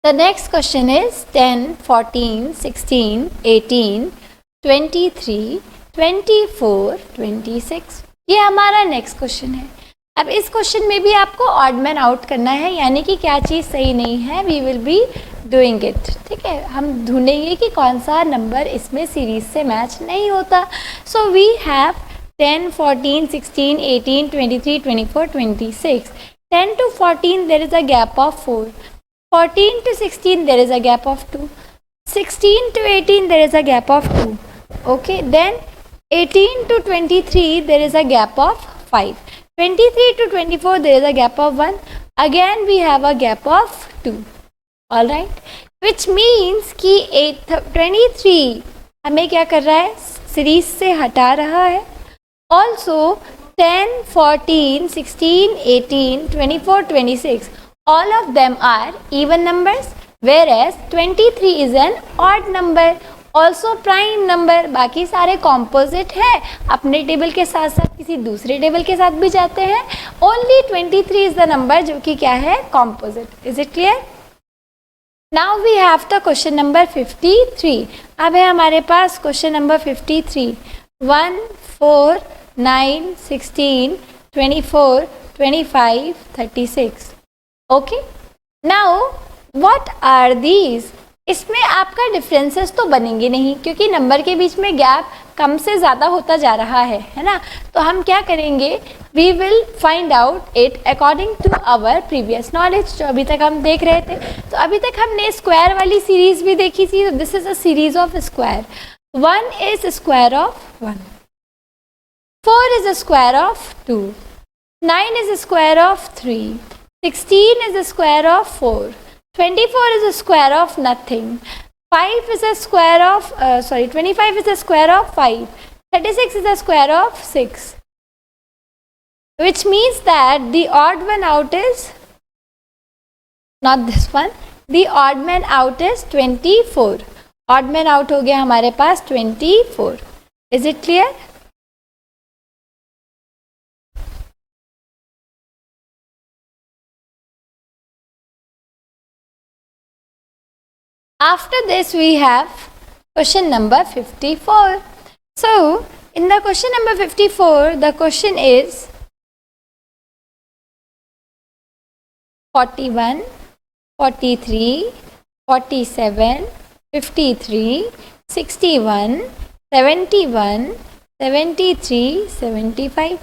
The next question is 10, 14, 16, 18, 23,
24, 26। ये हमारा नेक्स्ट क्वेश्चन है। अब इस क्वेश्चन में भी आपको ऑड मैन आउट करना है, यानी कि क्या चीज़ सही नहीं है, we will be doing it. ठीक है, हम ढूंढेंगे कि कौन सा नंबर इसमें सीरीज से मैच नहीं होता। So we have 10, 14, 16, 18, 23, 24, 26. 10 to 14 there is a gap of 4. 14 to 16 there is a gap of 2. 16 to 18 there is a gap of 2. Okay, then 18 to 23 there is a gap of 5. 23 to 24 there is a gap of 1. Again we have a gap of 2. All right, which means कि 23 हमें क्या कर रहा है, series से हटा रहा है। Also 10, 14, 16, 18, 24, 26, all of them are even numbers, whereas 23 is an odd number, also prime number। बाकी सारे composite है, अपने टेबल के साथ साथ किसी दूसरे टेबल के साथ भी जाते हैं। Only 23 is the number जो कि क्या है, composite। Is it clear? Now we have the question number 53। अब है हमारे पास question number 53। 1, 4, 9, 16, 24, 25, 36। Okay, now what are these? इसमें आपका डिफरेंसेस तो बनेंगे नहीं, क्योंकि नंबर के बीच में गैप कम से ज़्यादा होता जा रहा है ना। तो हम क्या करेंगे, we will find out it according to our previous knowledge, जो अभी तक हम देख रहे थे। तो अभी तक हमने स्क्वायर वाली सीरीज भी देखी थी। This is a series of square. 1 is square of 1, 4 is the square of 2, 9 is the square of 3, 16 is the square of 4, 24 is the square of nothing, 5 is the square of 25 is the square of 5, 36 is the square of 6, which means that the odd one out is not this one, the odd man out is 24। odd man out हो गया हमारे पास 24। is it clear? After this we have question number 54. So in the question number 54, the question is 41, 43, 47, 53, 61, 71, 73, 75.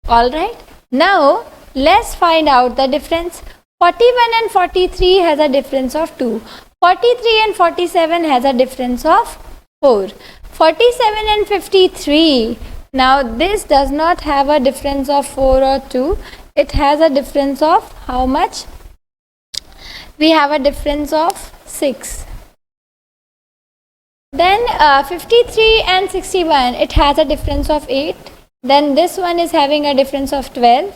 All right, now let's find out the difference. 41 and 43 has a difference of 2. 43 and 47 has a difference of 4. 47 and 53, now this does not have a difference of 4 or 2. It has a difference of how much? We have a difference of 6. Then 53 and 61, it has a difference of 8. Then this one is having a difference of 12.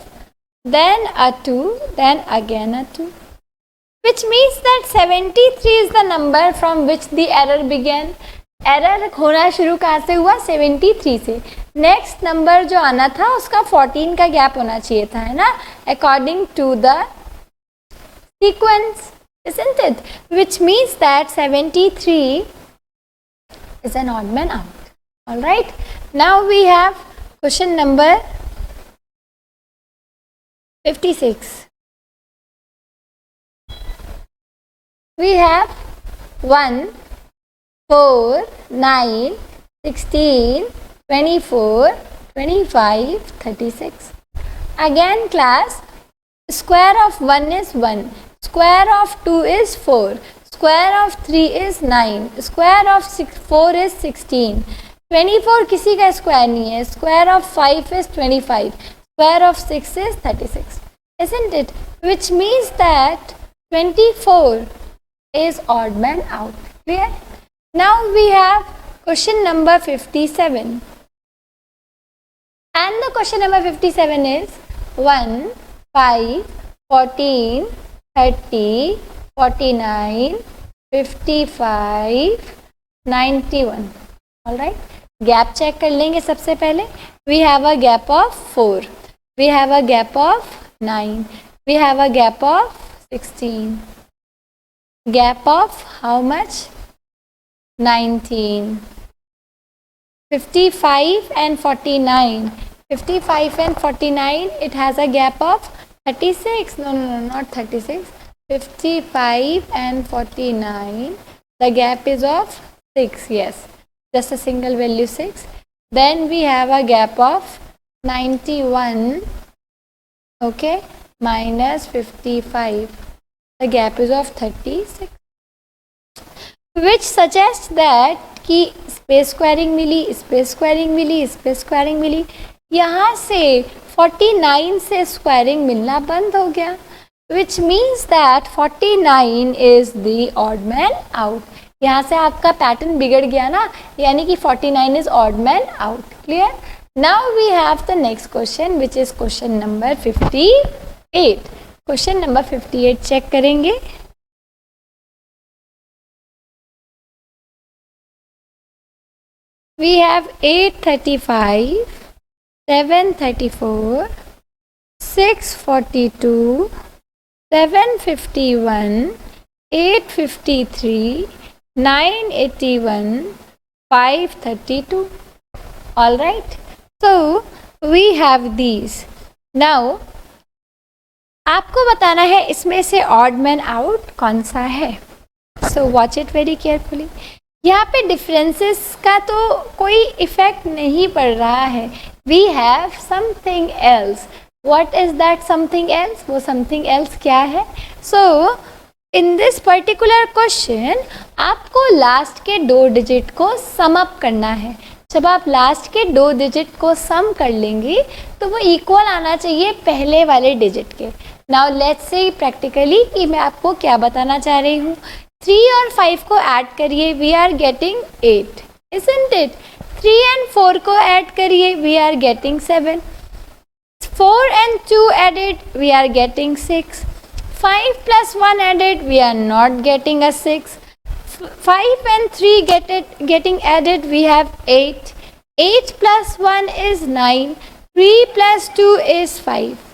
Then a 2, then again a 2. Which means that 73 is the number from which the error began. Error होना शुरू कहाँ से हुआ? 73 से। Next number जो आना था उसका 14 का गैप होना चाहिए था, है ना, according to the sequence, isn't it? Which means that 73 is an odd man out. All right. Now we have question number 56. We have 1, 4, 9, 16, 24, 25, 36. Again class, square of 1 is 1, square of 2 is 4, square of 3 is 9, square of 4 is 16, 24 किसी का square नहीं है, square of 5 is 25, square of 6 is 36, isn't it? Which means that 24 is odd man out. Clear? Now we have question number 57, and the question number 57 is 1, 5, 14, 30, 49, 55, 91. All right, gap check कर लेंगे सबसे पहले. We have a gap of 4, we have a gap of 9, we have a gap of 16, gap of how much? 19. 55 and 49. 55 and 49, it has a gap of 36. No, not 36. 55 and 49, the gap is of 6. Yes, just a single value 6. Then we have a gap of 91, okay, minus 55. The gap is of 36, which suggests that कि space squaring मिली, space squaring मिली, space squaring मिली, यहाँ से 49 से squaring मिलना बंद हो गया, which means that 49 is the odd man out. यहाँ से आपका पैटर्न बिगड़ गया ना, यानी कि 49 is odd man out. Clear? Now we have the next question, which is question number 58. Question number 58 check करेंगे. We have 835, 734, 642, 751, 853, 981, 532. All right. So we have these. Now आपको बताना है इसमें से ऑड मैन आउट कौन सा है. So watch it very carefully. यहाँ पे डिफरेंसेस का तो कोई इफेक्ट नहीं पड़ रहा है. We have something else. What is that something else? वो समथिंग एल्स क्या है? So in this particular question आपको लास्ट के 2 डिजिट को सम अप करना है. जब आप लास्ट के 2 डिजिट को सम कर लेंगे तो वो इक्वल आना चाहिए पहले वाले डिजिट के. नाउ लेट्स से प्रैक्टिकली कि मैं आपको क्या बताना चाह रही हूँ. 3 और 5 को ऐड करिए, we are getting 8, isn't it? 3 and 4 को ऐड करिए, we are getting 7. 4 and 2 added, we are getting 6. 5 plus 1 added, we are not getting a 6. 5 and 3 getting added, we have 8. 8 plus 1 is 9. 3 plus 2 is 5.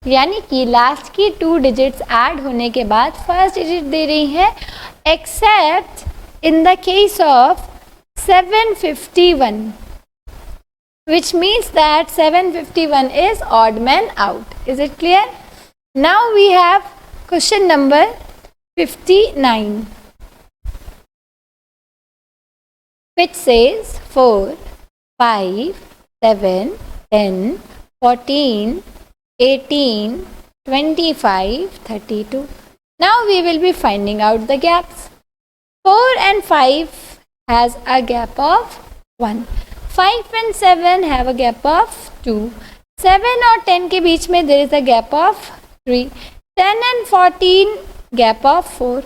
यानी कि last की 2 digits add होने के बाद first digit दे रही है, accept in the case of 751, which means that 751 is odd man out. Is it clear? Now we have question number 59, which says 4, 5, 7, 10, 14, 18, 25, 32. Now we will be finding out the gaps. 4 and 5 has a gap of 1. 5 and 7 have a gap of 2. 7 और 10 के बीच में there is a gap of 3. 10 and 14 gap of 4.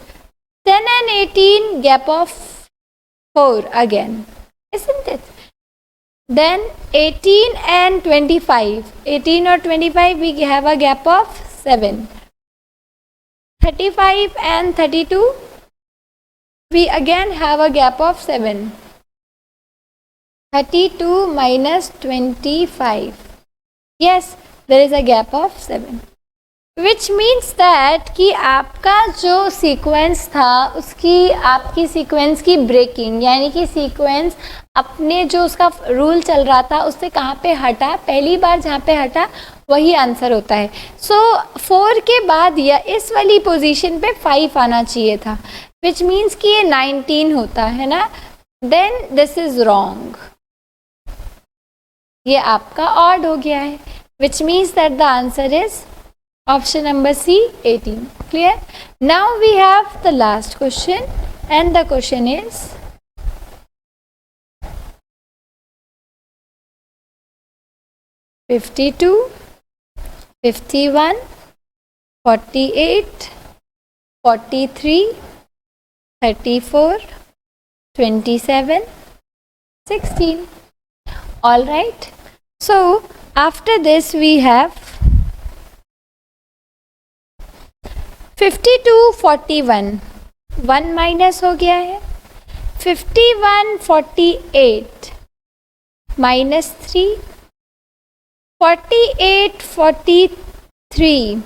10 and 18 gap of 4 again. Isn't it? Then 18 and 25. 18 or 25 we have a gap of 7. 35 and 32 we again have a gap of 7. 32 minus 25. Yes, there is a gap of 7. Which means that कि आपका जो sequence था उसकी आपकी sequence की breaking, यानी कि sequence अपने जो उसका रूल चल रहा था उससे कहाँ पे हटा, पहली बार जहाँ पे हटा वही आंसर होता है. सो 4 के बाद या इस वाली पोजीशन पे 5 आना चाहिए था, विच मीन्स कि ये 19 होता है ना. देन दिस इज रॉन्ग, ये आपका ऑड हो गया है, विच means that the answer is option number C, 18. Clear? Now we have the last question, and the question is (52), 51, 48, 43, 34, 27, 16. All right. So after this we have 52, 41, 1 minus हो गया है. 51, 48 minus 3. 48, 43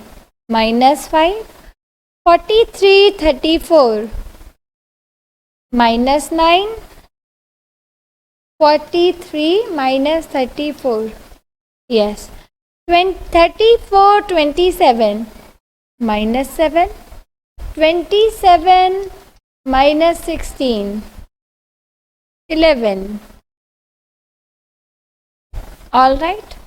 minus 5. 43, 34 minus 9. 43 minus 34. Yes. 34, 27 minus 7. 27 minus 16. 11. All right.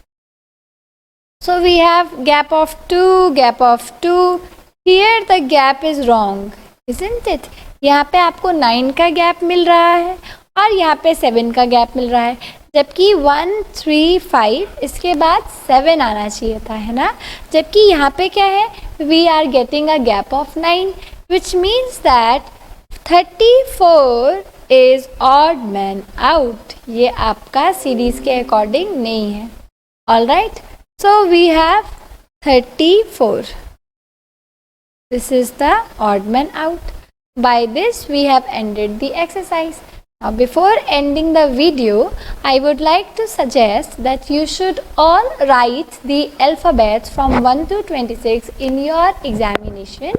So we have gap of 2, gap of 2. Here the gap is wrong, isn't it? यहाँ पे आपको 9 का gap मिल रहा है और यहाँ पे 7 का गैप मिल रहा है, जबकि 1, 3, 5 इसके बाद 7 आना चाहिए था, है ना? जबकि यहाँ पे क्या है, we are getting a gap of 9, which means that 34 is odd man out. ये आपका सीरीज के अकॉर्डिंग नहीं है. All right, so we have 34. This is the odd man out. By this we have ended the exercise. Now before ending the video, I would like to suggest that you should all write the alphabets from 1 to 26 in your examination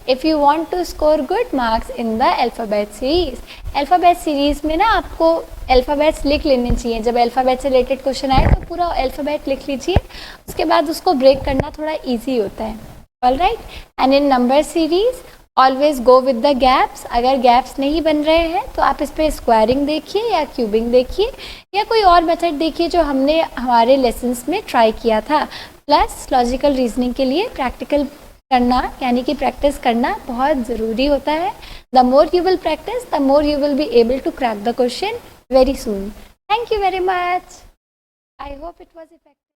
if you want to score good marks in the alphabet series. Alphabet series में ना आपको alphabets लिख लेने चाहिए. जब alphabet से related question आए तो पूरा alphabet लिख लीजिए, उसके बाद उसको break करना थोड़ा easy होता है. All right, and in number series always go with the gaps. अगर gaps नहीं बन रहे हैं तो आप इस पे स्क्वायरिंग देखिए या क्यूबिंग देखिए या कोई और मेथड देखिए जो हमने हमारे लेसन्स में ट्राई किया था. प्लस लॉजिकल रीजनिंग के लिए प्रैक्टिकल करना यानी कि प्रैक्टिस करना बहुत ज़रूरी होता है. The more you will practice the more you will be able to crack the question very soon. Thank you very much. I hope it was effective.